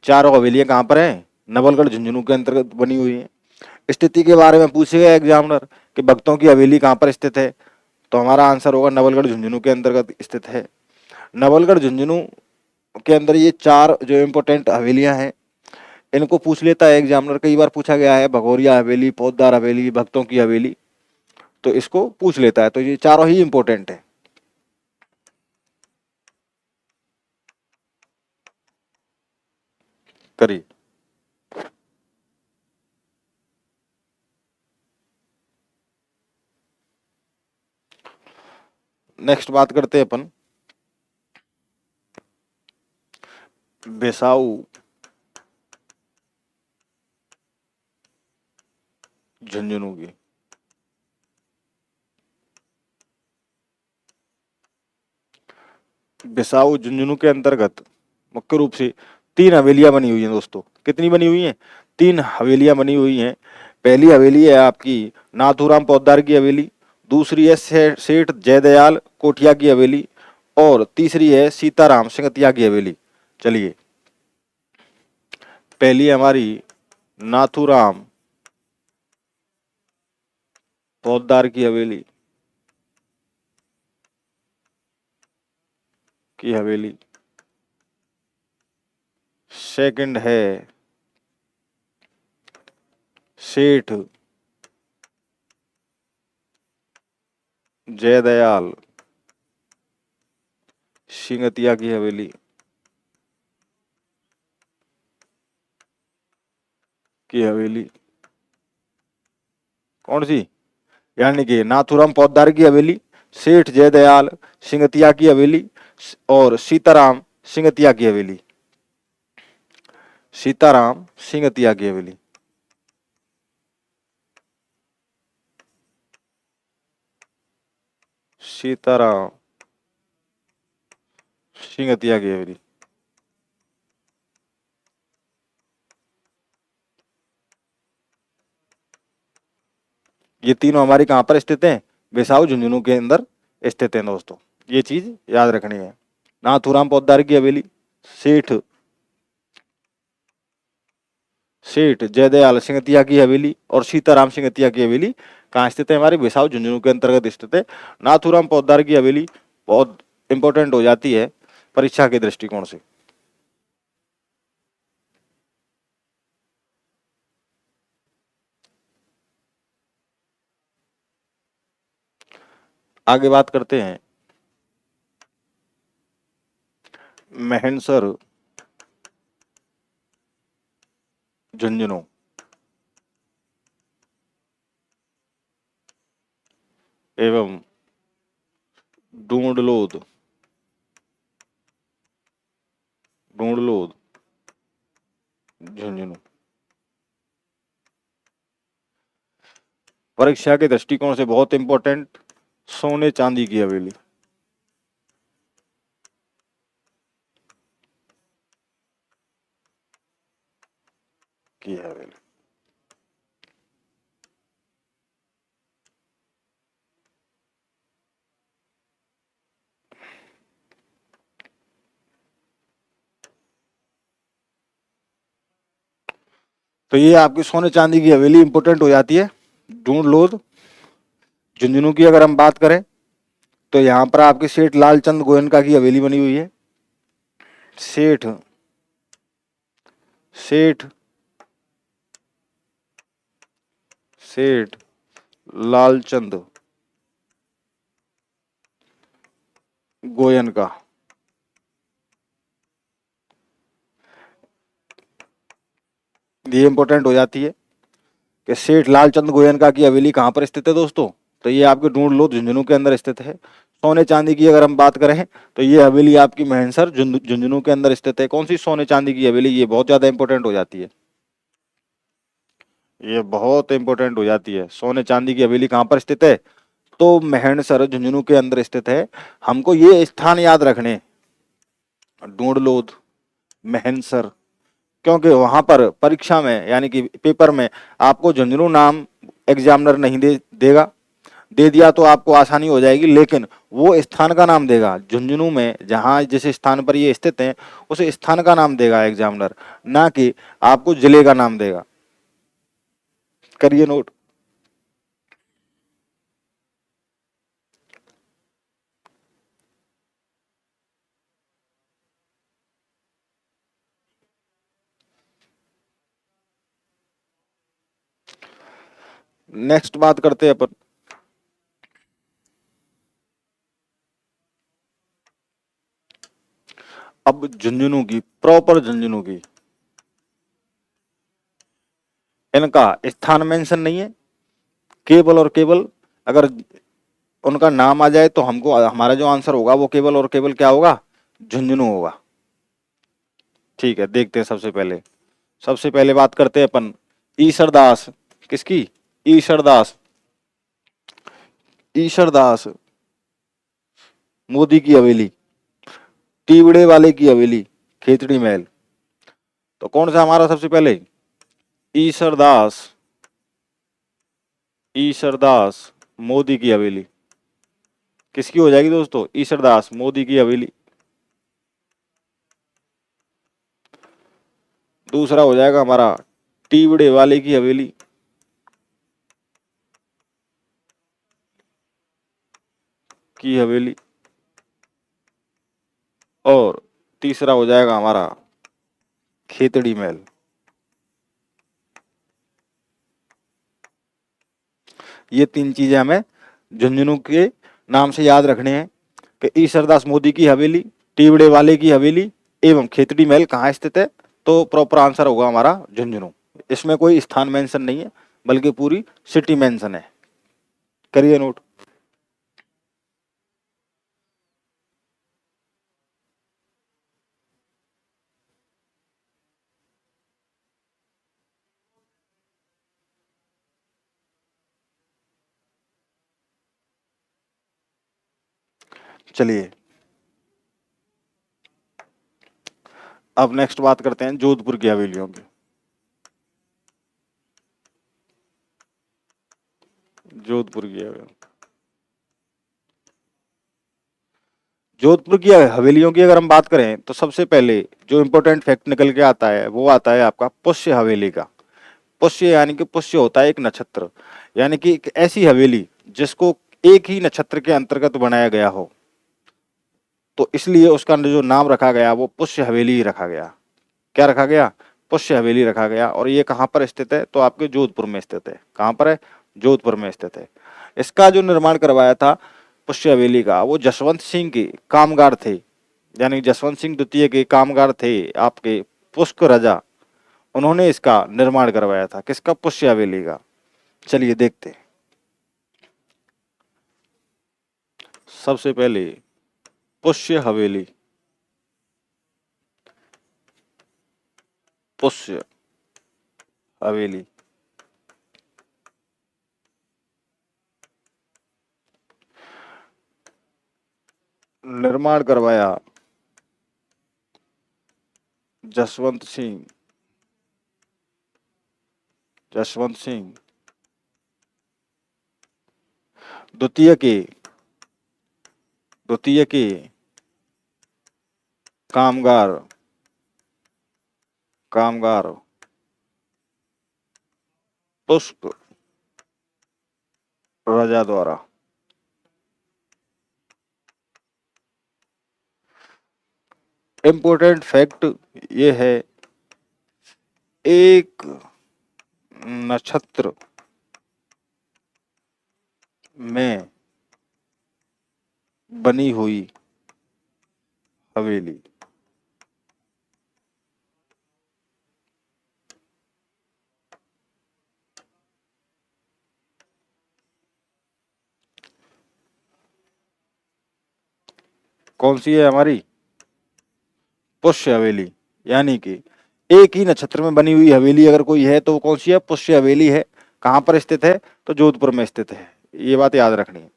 चारों हवेलियां कहाँ पर हैं? नवलगढ़ झुंझुनू के अंतर्गत बनी हुई हैं। स्थिति के बारे में पूछेगा एग्जामिनर कि भक्तों की हवेली कहाँ पर स्थित है, तो हमारा आंसर होगा नवलगढ़ झुंझुनू के अंतर्गत स्थित है। नवलगढ़ झुंझुनू के अंदर ये चार जो इम्पोर्टेंट हवेलियां हैं, इनको पूछ लेता है एग्जामिनर। कई बार पूछा गया है भगौरिया हवेली, फौजदार हवेली, भक्तों की हवेली, तो इसको पूछ लेता है। तो ये चारों ही इम्पोर्टेंट है। करिए। नेक्स्ट बात करते हैं अपन बेसाऊ झुंझुनू की। बेसाऊ झुंझुनू के अंतर्गत मुख्य रूप से तीन हवेलियां बनी हुई हैं दोस्तों। कितनी बनी हुई हैं? तीन हवेलियां बनी हुई हैं। पहली हवेली है आपकी नाथूराम पोद्दार की हवेली, दूसरी है सेठ जयदयाल कोठिया की हवेली, और तीसरी है सीताराम सिंगतिया की हवेली। चलिए, पहली हमारी नाथूराम पोद्दार की हवेली की हवेली, सेकंड है सेठ जयदयाल सिंगतिया की हवेली की हवेली। कौन सी? यानी कि नाथूराम पोद्दार की हवेली, सेठ जयदयाल सिंगतिया की हवेली, और सीताराम सिंगतिया की हवेली। सीताराम सिंगतिया की हवेली, सीताराम सिंगतिया की हवेली। ये तीनों हमारी कहां पर स्थित हैं? बेसाऊ झुंझुनू के अंदर स्थित हैं दोस्तों। ये चीज याद रखनी है। नाथूराम पोद्दार की हवेली, सेठ सेठ जयदयाल सिंगतिया की हवेली, और सीताराम सिंगतिया की हवेली कहाँ स्थित है? हमारे बेसाऊ झुंझुनू के अंतर्गत स्थित है। नाथूराम पोद्दार की हवेली बहुत इंपॉर्टेंट हो जाती है परीक्षा के दृष्टिकोण से। आगे बात करते हैं महेंसर झुंझुनू एवं डूंडलोद डूंडलोद झुंझुनू। परीक्षा के दृष्टिकोण से बहुत इंपॉर्टेंट, सोने चांदी की हवेली। की हवेली तो ये आपकी सोने चांदी की हवेली इंपॉर्टेंट हो जाती है। डूंडलोद झुंझुनू की अगर हम बात करें तो यहाँ पर आपके सेठ लालचंद गोयनका की हवेली बनी हुई है। सेठ सेठ सेठ लालचंद गोयनका। ये इंपॉर्टेंट हो जाती है कि सेठ लालचंद गोयनका की हवेली कहाँ पर स्थित है दोस्तों, तो ये आपके डूंडलोद झुंझुनू के अंदर स्थित है। सोने चांदी की अगर हम बात करें तो ये हवेली आपकी महेंसर झुंझुनू के अंदर स्थित है। कौन सी सोने चांदी की हवेली, ये बहुत ज्यादा इंपॉर्टेंट हो जाती है। ये बहुत इंपॉर्टेंट हो जाती है। सोने चांदी की हवेली कहाँ पर स्थित है, तो महेंसर झुंझुनू के अंदर स्थित है। हमको ये स्थान याद रखने, डूंडलोद, महेंसर, क्योंकि वहां पर परीक्षा में यानी कि पेपर में आपको झुंझुनू नाम एग्जामिनर नहीं देगा। दे दिया तो आपको आसानी हो जाएगी, लेकिन वो स्थान का नाम देगा। झुंझुनू में जहां जिस स्थान पर ये स्थित है उस स्थान का नाम देगा एग्जामिनर, ना कि आपको जिले का नाम देगा। करिए नोट। नेक्स्ट बात करते हैं अपन अब झुंझुनू की, प्रॉपर झुंझुनू की। इनका स्थान मेंशन नहीं है, केवल और केवल अगर उनका नाम आ जाए तो हमको हमारा जो आंसर होगा वो केवल और केवल क्या होगा, झुंझुनू होगा। ठीक है, देखते हैं। सबसे पहले बात करते हैं अपन ईशरदास। किसकी? ईशरदास। ईशरदास मोदी की हवेली, टीवड़े वाले की हवेली, खेतड़ी महल। तो कौन सा हमारा सबसे पहले? ईशरदास, ईशरदास मोदी की हवेली। किसकी हो जाएगी दोस्तों? ईशरदास मोदी की हवेली। दूसरा हो जाएगा हमारा टीवड़े वाले की हवेली, की हवेली। और तीसरा हो जाएगा हमारा खेतड़ी महल। ये तीन चीजें हमें झुंझुनू के नाम से याद रखने हैं कि ईशरदास मोदी की हवेली, टीवड़े वाले की हवेली एवं खेतड़ी महल कहाँ स्थित है। तो प्रॉपर आंसर होगा हमारा झुंझुनू। इसमें कोई स्थान मेंशन नहीं है बल्कि पूरी सिटी मेंशन है। करिए नोट। चलिए अब नेक्स्ट बात करते हैं जोधपुर की हवेलियों की। जोधपुर की हवेली, जोधपुर की हवेलियों की अगर हम बात करें तो सबसे पहले जो इंपॉर्टेंट फैक्ट निकल के आता है वो आता है आपका पुष्य हवेली का। पुष्य यानी कि पुष्य होता है एक नक्षत्र, यानी कि एक ऐसी हवेली जिसको एक ही नक्षत्र के अंतर्गत बनाया गया हो, तो इसलिए उसका जो नाम रखा गया वो पुष्य हवेली ही रखा गया। क्या रखा गया? पुष्य हवेली रखा गया। और ये कहाँ पर स्थित है? तो आपके जोधपुर में स्थित है। कहाँ पर है? जोधपुर में स्थित है। इसका जो निर्माण करवाया था पुष्य हवेली का, वो जसवंत सिंह के कामगार थे, यानी जसवंत सिंह द्वितीय के कामगार थे आपके पुष्क राजा, उन्होंने इसका निर्माण करवाया था। किसका? पुष्य हवेली का। चलिए देखते हैं। सबसे पहले पुष्य हवेली, पुष्य हवेली निर्माण करवाया जसवंत सिंह, जसवंत सिंह द्वितीय के, द्वितीय के कामगार, कामगार पुष्प राजा द्वारा। इंपॉर्टेंट फैक्ट ये है, एक नक्षत्र में बनी हुई हवेली। कौन सी है हमारी? पुष्य हवेली। यानी कि एक ही नक्षत्र में बनी हुई हवेली अगर कोई है तो वो कौन सी है? पुष्य हवेली है। कहां पर स्थित है? तो जोधपुर में स्थित है। ये बात याद रखनी है।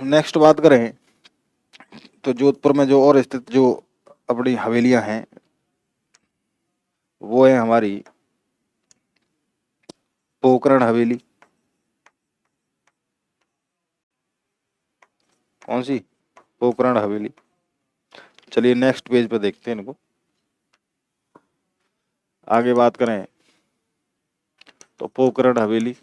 नेक्स्ट बात करें तो जोधपुर में जो और स्थित जो अपनी हवेलियां हैं वो है हमारी पोकरण हवेली। कौन सी? पोकरण हवेली। चलिए नेक्स्ट पेज पे देखते हैं इनको। आगे बात करें तो पोकरण हवेली,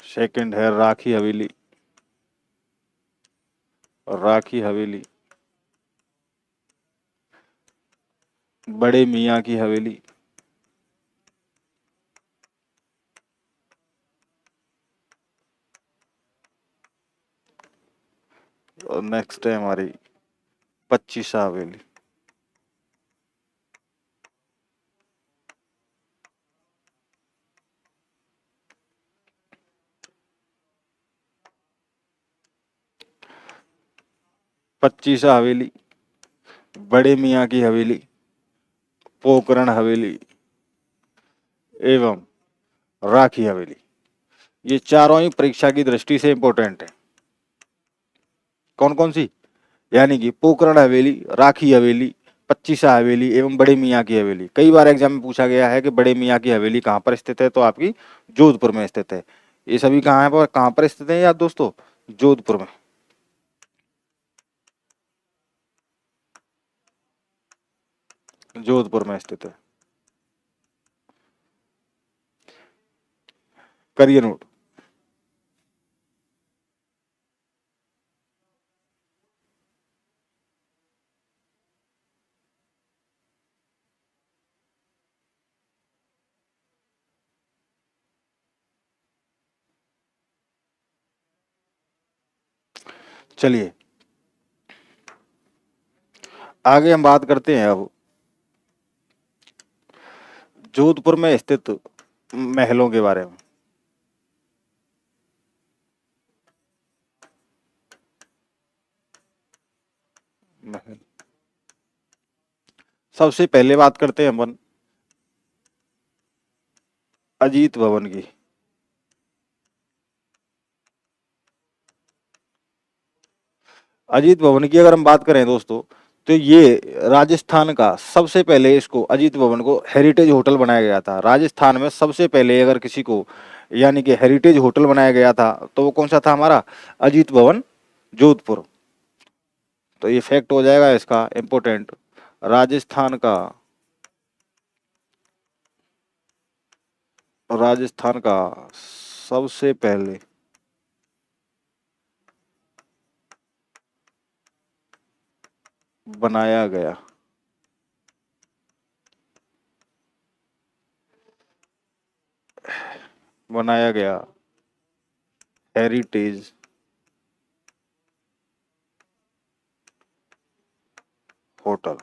सेकंड है राखी हवेली, राखी हवेली, बड़े मियाँ की हवेली, और नेक्स्ट है हमारी पच्चीसा हवेली। पच्चीसा हवेली, बड़े मियाँ की हवेली, पोकरण हवेली एवं राखी हवेली। ये चारों ही परीक्षा की दृष्टि से इंपॉर्टेंट है। कौन कौन सी? यानी कि पोकरण हवेली, राखी हवेली, पच्चीसा हवेली एवं बड़े मियाँ की हवेली। कई बार एग्जाम में पूछा गया है कि बड़े मियाँ की हवेली कहाँ पर स्थित है, तो आपकी जोधपुर में स्थित है। ये सभी कहाँ पर स्थित है यार दोस्तों? जोधपुर में। जोधपुर में स्थित है। करिए नोट। चलिए आगे हम बात करते हैं अब जोधपुर में स्थित महलों के बारे में। महल, सबसे पहले बात करते हैं अपन अजीत भवन की। अजीत भवन की अगर हम बात करें दोस्तों तो ये राजस्थान का सबसे पहले, इसको अजीत भवन को हेरिटेज होटल बनाया गया था। राजस्थान में सबसे पहले अगर किसी को यानी कि हेरिटेज होटल बनाया गया था तो वो कौन सा था? हमारा अजीत भवन जोधपुर। तो ये फैक्ट हो जाएगा इसका इम्पोर्टेंट। राजस्थान का, राजस्थान का सबसे पहले बनाया गया बनाया गया हेरिटेज होटल।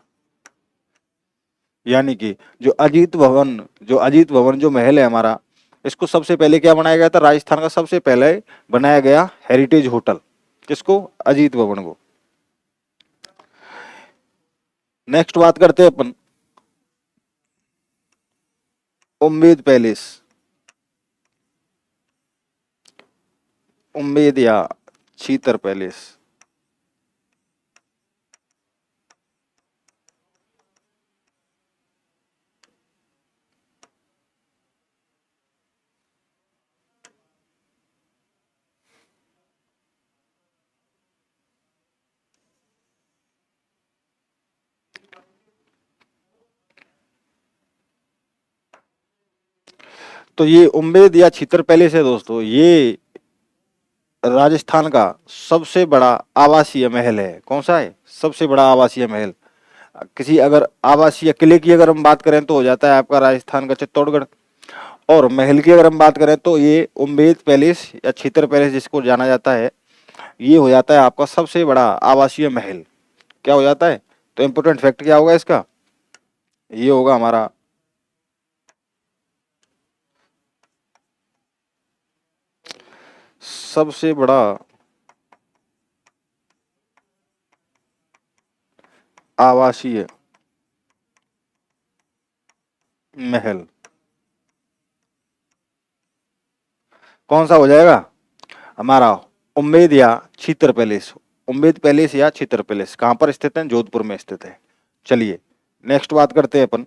यानी कि जो अजीत भवन जो महल है हमारा, इसको सबसे पहले क्या बनाया गया था? राजस्थान का सबसे पहले बनाया गया हेरिटेज होटल। किसको? अजीत भवन को। नेक्स्ट बात करते हैं अपन उम्मेद पैलेस। उम्मेद या छीतर पैलेस। तो ये उम्मेद या छीतर पैलेस है दोस्तों, ये राजस्थान का सबसे बड़ा आवासीय महल है। कौन सा है? सबसे बड़ा आवासीय महल। किसी अगर आवासीय किले की अगर हम बात करें तो हो जाता है आपका राजस्थान का चित्तौड़गढ़, और महल की अगर हम बात करें तो ये उम्मेद पैलेस या छीतर पैलेस जिसको जाना जाता है, ये हो जाता है आपका सबसे बड़ा आवासीय महल। क्या हो जाता है? तो इंपोर्टेंट फैक्ट क्या होगा इसका? ये होगा हमारा सबसे बड़ा आवासीय महल। कौन सा हो जाएगा हमारा? उम्मेद या छीतर पैलेस। उम्मेद पैलेस या छीतर पैलेस कहां पर स्थित है? जोधपुर में स्थित है। चलिए नेक्स्ट बात करते हैं अपन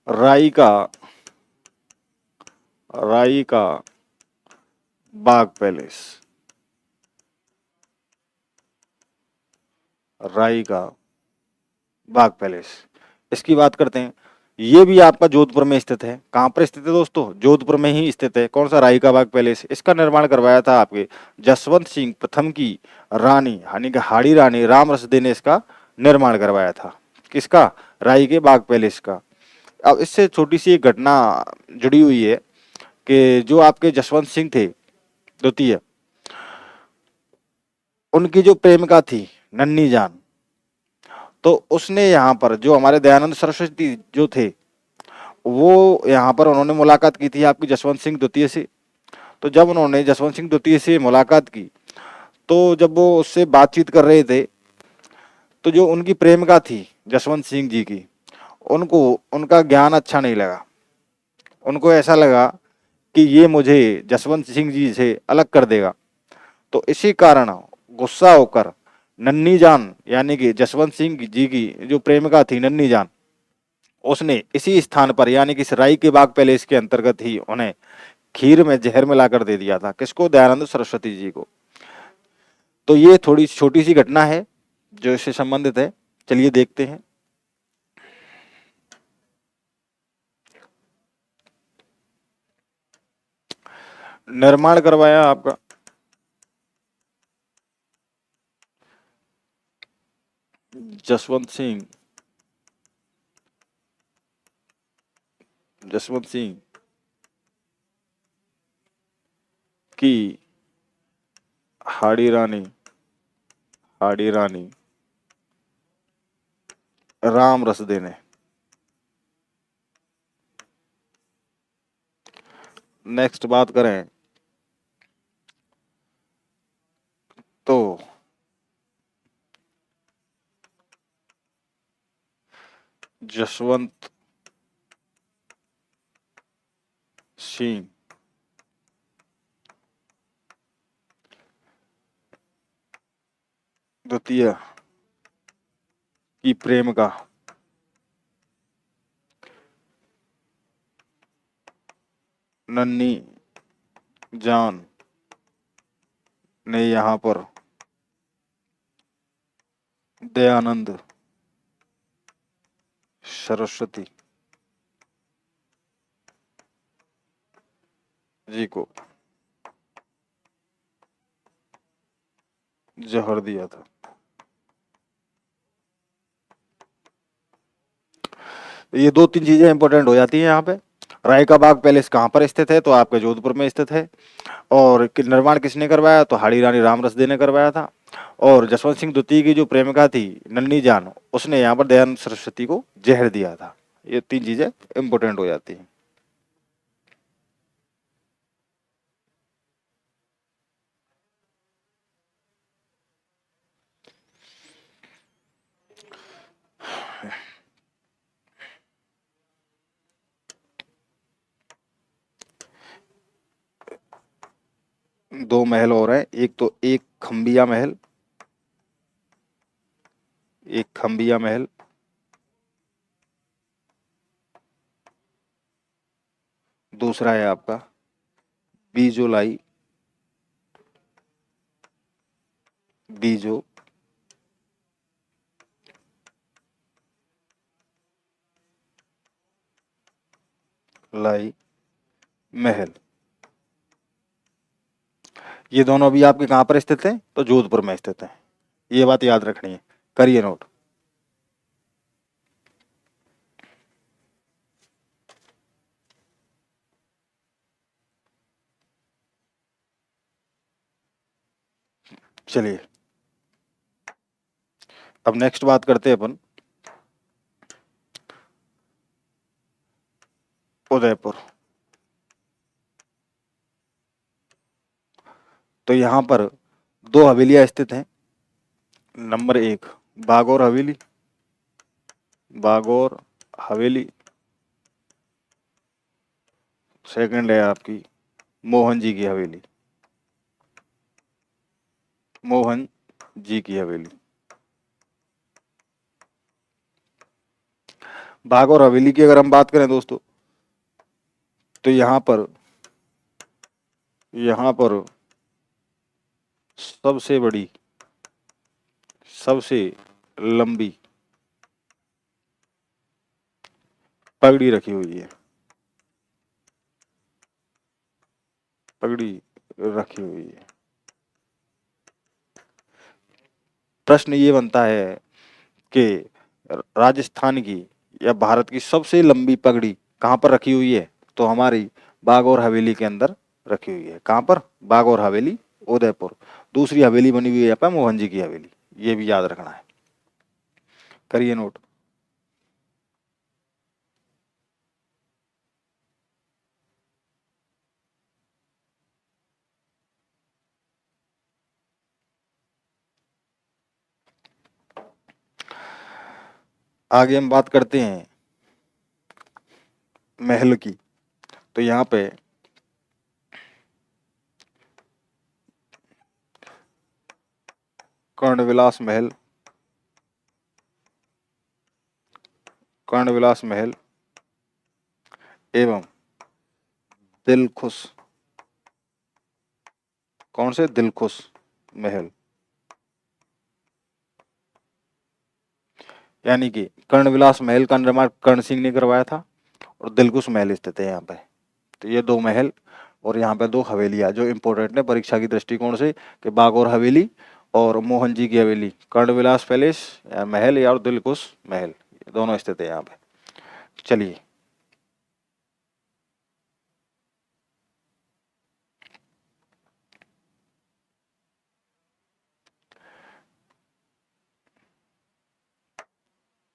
राई का राई का बाग पैलेस। राई का बाग पैलेस, इसकी बात करते हैं। ये भी आपका जोधपुर में स्थित है। कहां पर स्थित है दोस्तों? जोधपुर में ही स्थित है। कौन सा? राई का बाग पैलेस। इसका निर्माण करवाया था आपके जसवंत सिंह प्रथम की रानी, यानी कि हाड़ी रानी राम रसदे ने इसका निर्माण करवाया था। किसका? राई के बाग पैलेस का। अब इससे छोटी सी एक घटना जुड़ी हुई है कि जो आपके जसवंत सिंह थे द्वितीय, उनकी जो प्रेमिका थी नन्ही जान, तो उसने यहाँ पर जो हमारे दयानंद सरस्वती जो थे, वो यहाँ पर उन्होंने मुलाकात की थी आपकी जसवंत सिंह द्वितीय से। तो जब उन्होंने जसवंत सिंह द्वितीय से मुलाकात की, तो जब वो उससे बातचीत कर रहे थे, तो जो उनकी प्रेमिका थी जसवंत सिंह जी की, उनको उनका ज्ञान अच्छा नहीं लगा। उनको ऐसा लगा कि ये मुझे जसवंत सिंह जी से अलग कर देगा। तो इसी कारण गुस्सा होकर नन्ही जान, यानी कि जसवंत सिंह जी की जो प्रेमिका थी नन्ही जान, उसने इसी स्थान पर यानी कि इस राई के बाग पैलेस के अंतर्गत ही उन्हें खीर में जहर मिलाकर दे दिया था। किसको? दयानंद सरस्वती जी को। तो ये थोड़ी छोटी सी घटना है जो इससे संबंधित है। चलिए देखते हैं। निर्माण करवाया आपका जसवंत सिंह की हाड़ी रानी राम रसदे ने। नेक्स्ट बात करें तो जसवंत सिंह द्वितीय की प्रेमिका नन्ही जान ने यहाँ पर दयानंद सरस्वती जी को जहर दिया था। ये दो तीन चीजें इंपॉर्टेंट हो जाती हैं यहाँ पे। राय का बाग पैलेस कहाँ पर स्थित है, तो आपके जोधपुर में स्थित है। और निर्माण किसने करवाया, तो हाड़ी रानी रामरसदे ने करवाया था। और जसवंत सिंह द्वितीय की जो प्रेमिका थी नन्नी जान, उसने यहाँ पर दयानंद सरस्वती को जहर दिया था। ये तीन चीजें इंपॉर्टेंट हो जाती हैं। दो महल और हैं, एक तो एक खम्बिया महल, एक खम्बिया महल, दूसरा है आपका बीजोलाई, बीजो लाई महल। ये दोनों अभी आपके कहाँ पर स्थित हैं, तो जोधपुर में स्थित हैं। ये बात याद रखनी है, करिए नोट। चलिए अब नेक्स्ट बात करते हैं अपन उदयपुर। तो यहाँ पर दो हवेलियां स्थित हैं। नंबर एक बागौर हवेली, बागौर हवेली। सेकंड है आपकी मोहन जी की हवेली, मोहन जी की हवेली। बागौर हवेली की अगर हम बात करें दोस्तों, तो यहाँ पर सबसे बड़ी, सबसे लंबी पगड़ी रखी हुई है, पगड़ी रखी हुई है। प्रश्न ये बनता है कि राजस्थान की या भारत की सबसे लंबी पगड़ी कहाँ पर रखी हुई है, तो हमारी बागौर हवेली के अंदर रखी हुई है। कहाँ पर, बागौर हवेली उदयपुर। दूसरी हवेली बनी हुई है यहाँ पर मोहन जी की हवेली, ये भी याद रखना है, करिए नोट। आगे हम बात करते हैं महल की। तो यहाँ पे कर्णविलास महल, कर्णविलास महल एवं दिलखुश, कौन से, दिलखुश महल। यानी कि कर्णविलास महल का निर्माण कर्ण सिंह ने करवाया था और दिलखुश महल स्थित है यहाँ पे। तो ये दो महल और यहाँ पे दो हवेलियां जो इंपॉर्टेंट है परीक्षा की दृष्टिकोण से, कि बागौर हवेली और मोहन जी की हवेली, कर्णविलास पैलेस या महल या और दिलखुश महल, ये दोनों स्थित है यहाँ पे। चलिए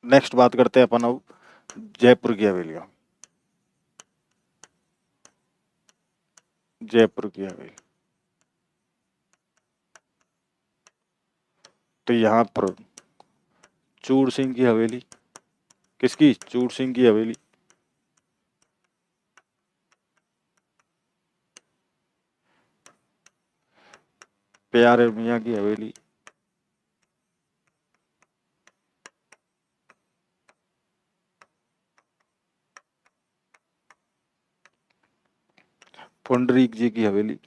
नेक्स्ट बात करते हैं अपन अब जयपुर की हवेलियों, जयपुर की हवेली। तो यहाँ पर चूड़ सिंह की हवेली, किसकी, चूड़ सिंह की हवेली। प्यारे मियाँ की हवेली, पुंडरीक जी की हवेली,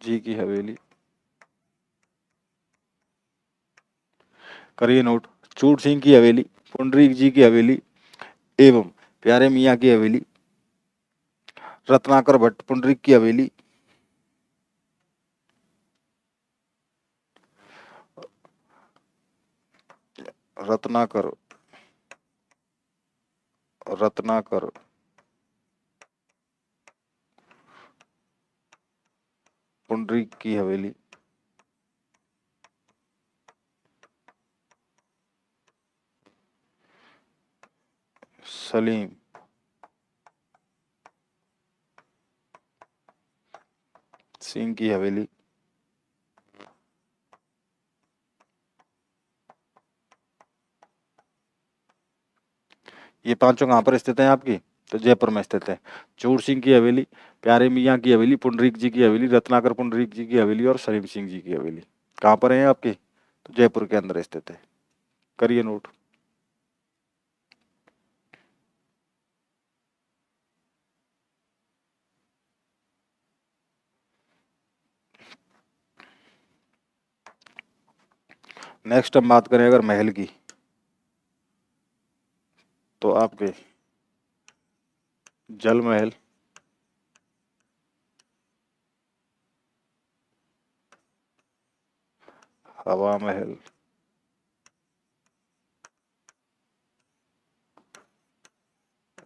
जी की हवेली, करिए नोट। चूड़ सिंह की हवेली, पुंडरीक जी की हवेली एवं प्यारे मियाँ की हवेली, रत्नाकर भट्ट पुंडरीक की हवेली, रत्नाकर रत्नाकर पुंडरीक की हवेली, सलीम सिंह की हवेली, ये पांचों कहाँ पर स्थित हैं आपकी? तो जयपुर में स्थित है। चूर सिंह की हवेली, प्यारे मियाँ की हवेली, पुंडरीक जी की हवेली, रत्नाकर पुंडरीक जी की हवेली और सलीम सिंह जी की हवेली कहाँ पर है आपकी? तो जयपुर के अंदर स्थित है। करिए नोट। नेक्स्ट हम बात करें अगर महल की, तो आपके जल महल, हवा महल,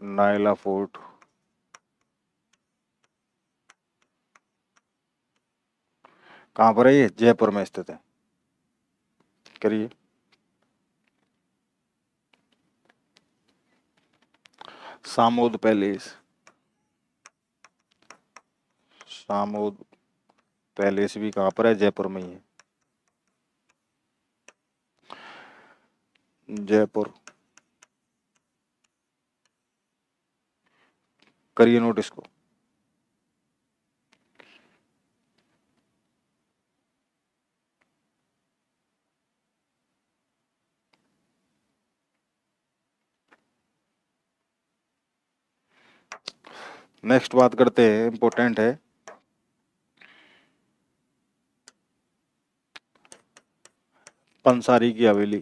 नायला फोर्ट, कहाँ पर है ये? जयपुर में स्थित है। करिए। सामोद पैलेस, सामोद पैलेस भी कहाँ पर है? जयपुर में ही है। जयपुर। करिए नोट इसको। नेक्स्ट बात करते हैं, इंपॉर्टेंट है, पंसारी की हवेली।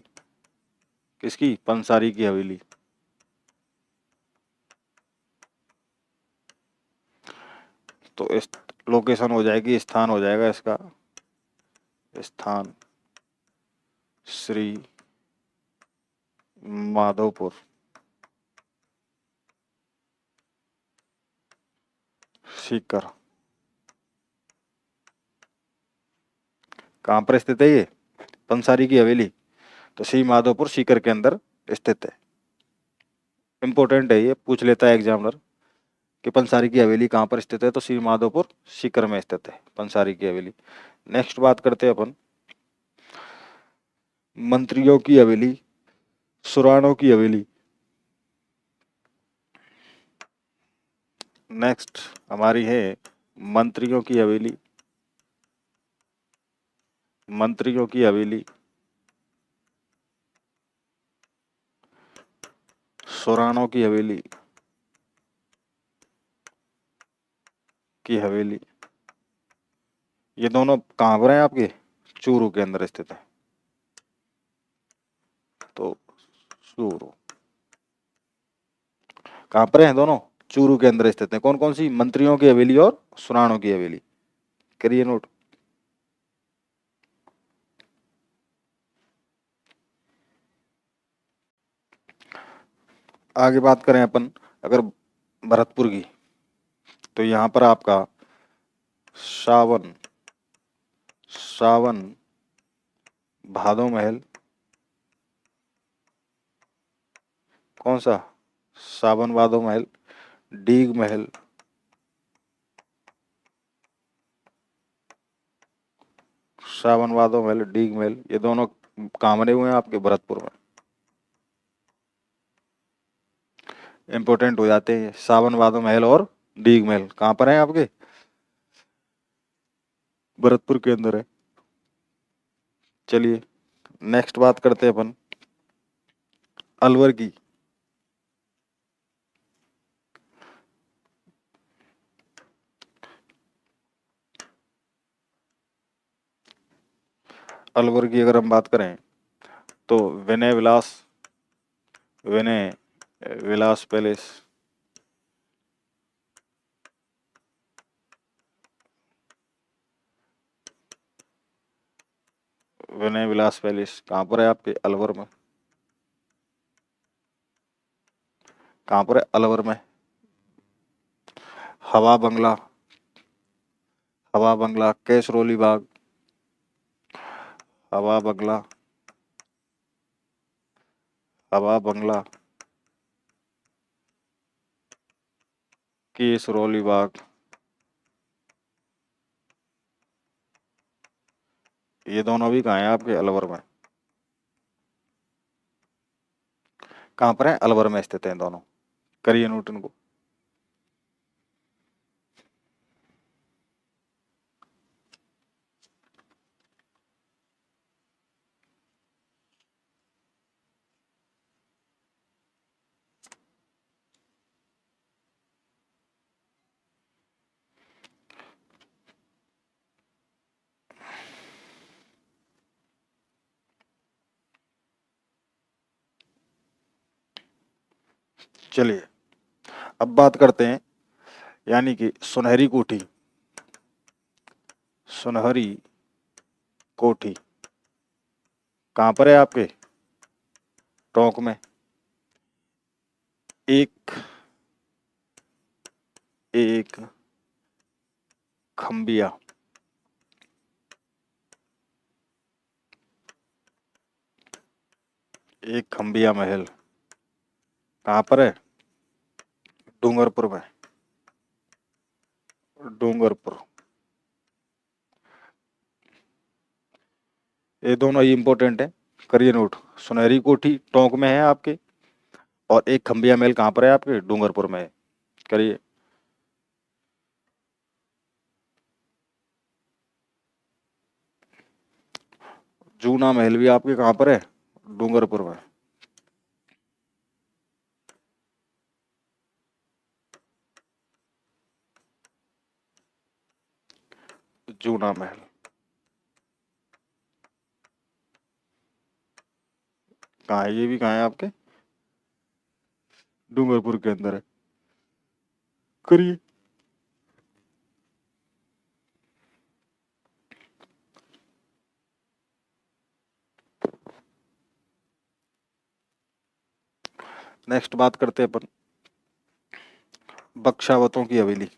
किसकी? पंसारी की हवेली। तो इस लोकेशन हो जाएगी, स्थान हो जाएगा इसका, स्थान श्री माधोपुर, सीकर। कहाँ पर स्थित है ये? पंसारी की हवेली। तो श्री माधोपुर सीकर के अंदर स्थित है। इंपॉर्टेंट है ये, पूछ लेता है एग्जामिनर कि पंसारी की हवेली कहाँ पर स्थित है, तो श्री माधोपुर सीकर में स्थित है पंसारी की हवेली। नेक्स्ट बात करते हैं अपन मंत्रियों की हवेली, सुराणों की हवेली। नेक्स्ट हमारी है मंत्रियों की हवेली, मंत्रियों की हवेली, सुराणों की हवेली, की हवेली। ये दोनों कहाँ पर हैं आपके? चूरू के अंदर स्थित है। तो चूरू कहाँ पर हैं दोनों? चूरू के अंदर स्थित है। कौन कौन सी? मंत्रियों की हवेली और सुराणों की हवेली। करिए नोट। आगे बात करें अपन अगर भरतपुर की, तो यहाँ पर आपका सावन, सावन भादो महल, कौन सा? सावन भादो महल, डीग महल, सावन भादो महल, डीग महल, ये दोनों कहाँ बने हुए हैं आपके? भरतपुर में। इंपोर्टेंट हो जाते हैं। सावन भादो महल और डीग महल कहाँ पर है आपके? भरतपुर के अंदर है। चलिए नेक्स्ट बात करते हैं अपन अलवर की। अलवर की अगर हम बात करें तो विनय विलास, विनय विलास पैलेस, विनय विलास पैलेस कहाँ पर है आपके? अलवर में। कहाँ पर है? अलवर में। हवा बंगला, हवा बंगला केसरोली बाग, हवा बंगला, हवा बंगला केसरोली बाग, ये दोनों भी कहाँ हैं आपके? अलवर में। कहाँ पर है? अलवर में स्थित हैं दोनों। करिए नोट इनको। चलिए अब बात करते हैं, यानी कि सुनहरी कोठी, सुनहरी कोठी कहाँ पर है आपके? टोंक में। एक एक खम्बिया, एक खम्बिया महल कहाँ पर है? डूंगरपुर में। डूंगरपुर, ये दोनों ही इंपॉर्टेंट है, करिए नोट। सुनहरी कोठी टोंक में है आपके, और एक खम्बिया महल कहाँ पर है आपके? डूंगरपुर में है। करिए। जूना महल भी आपके कहाँ पर है? डूंगरपुर में। जूना महल कहाँ है? ये भी कहाँ है आपके? डूंगरपुर के अंदर है। करिए। नेक्स्ट बात करते हैं अपन बख्शावतों की हवेली।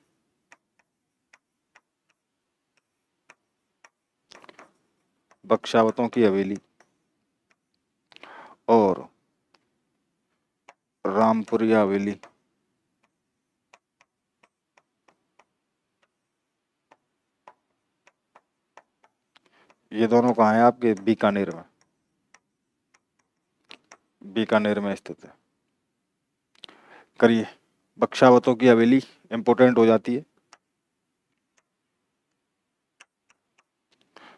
बख्शावतों की हवेली और रामपुरी हवेली, ये दोनों कहाँ हैं आपके? बीकानेर में। बीकानेर में स्थित है। करिए। बख्शावतों की हवेली इंपोर्टेंट हो जाती है।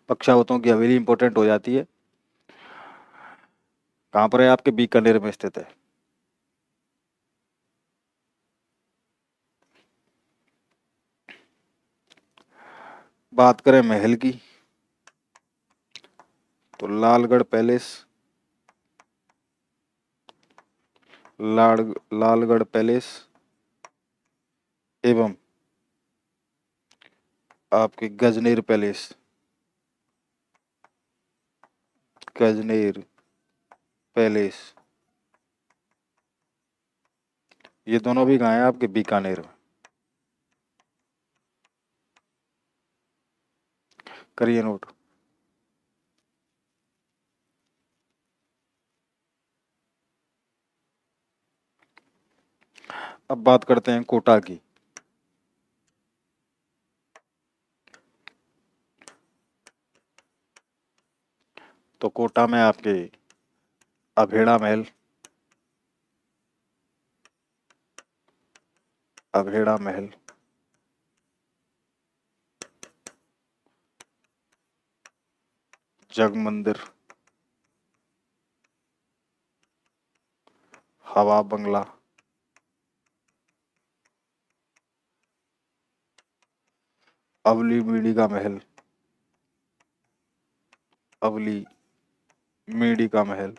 बख्शावतों की हवेली इंपोर्टेंट हो जाती है। कहाँ पर है आपके? बीकानेर में स्थित है। बात करें महल की, तो लालगढ़ पैलेस, लालगढ़ पैलेस एवं आपके गजनेर पैलेस, गजनेर पैलेस, ये दोनों भी कहाँ हैं आपके? बीकानेर में। करिए नोट। अब बात करते हैं कोटा की। तो कोटा में आपके अभेड़ा महल, अभेड़ा महल, जग मंदिर, हवा बंगला, अवली मीडी का महल, अवली मीडी का महल,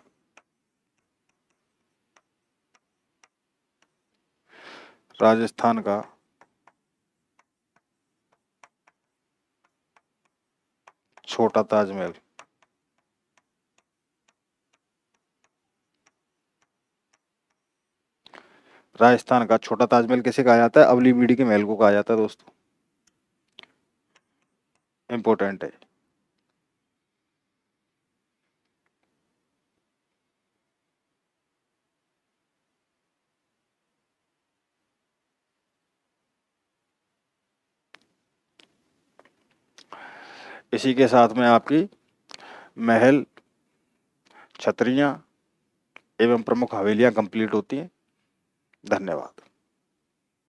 राजस्थान का छोटा ताजमहल, राजस्थान का छोटा ताजमहल किसे कहा जाता है? अवली बीडी के महल को कहा जाता है दोस्तों, इंपॉर्टेंट है। इसी के साथ में आपकी महल, छतरियां एवं प्रमुख हवेलियां कंप्लीट होती हैं। धन्यवाद।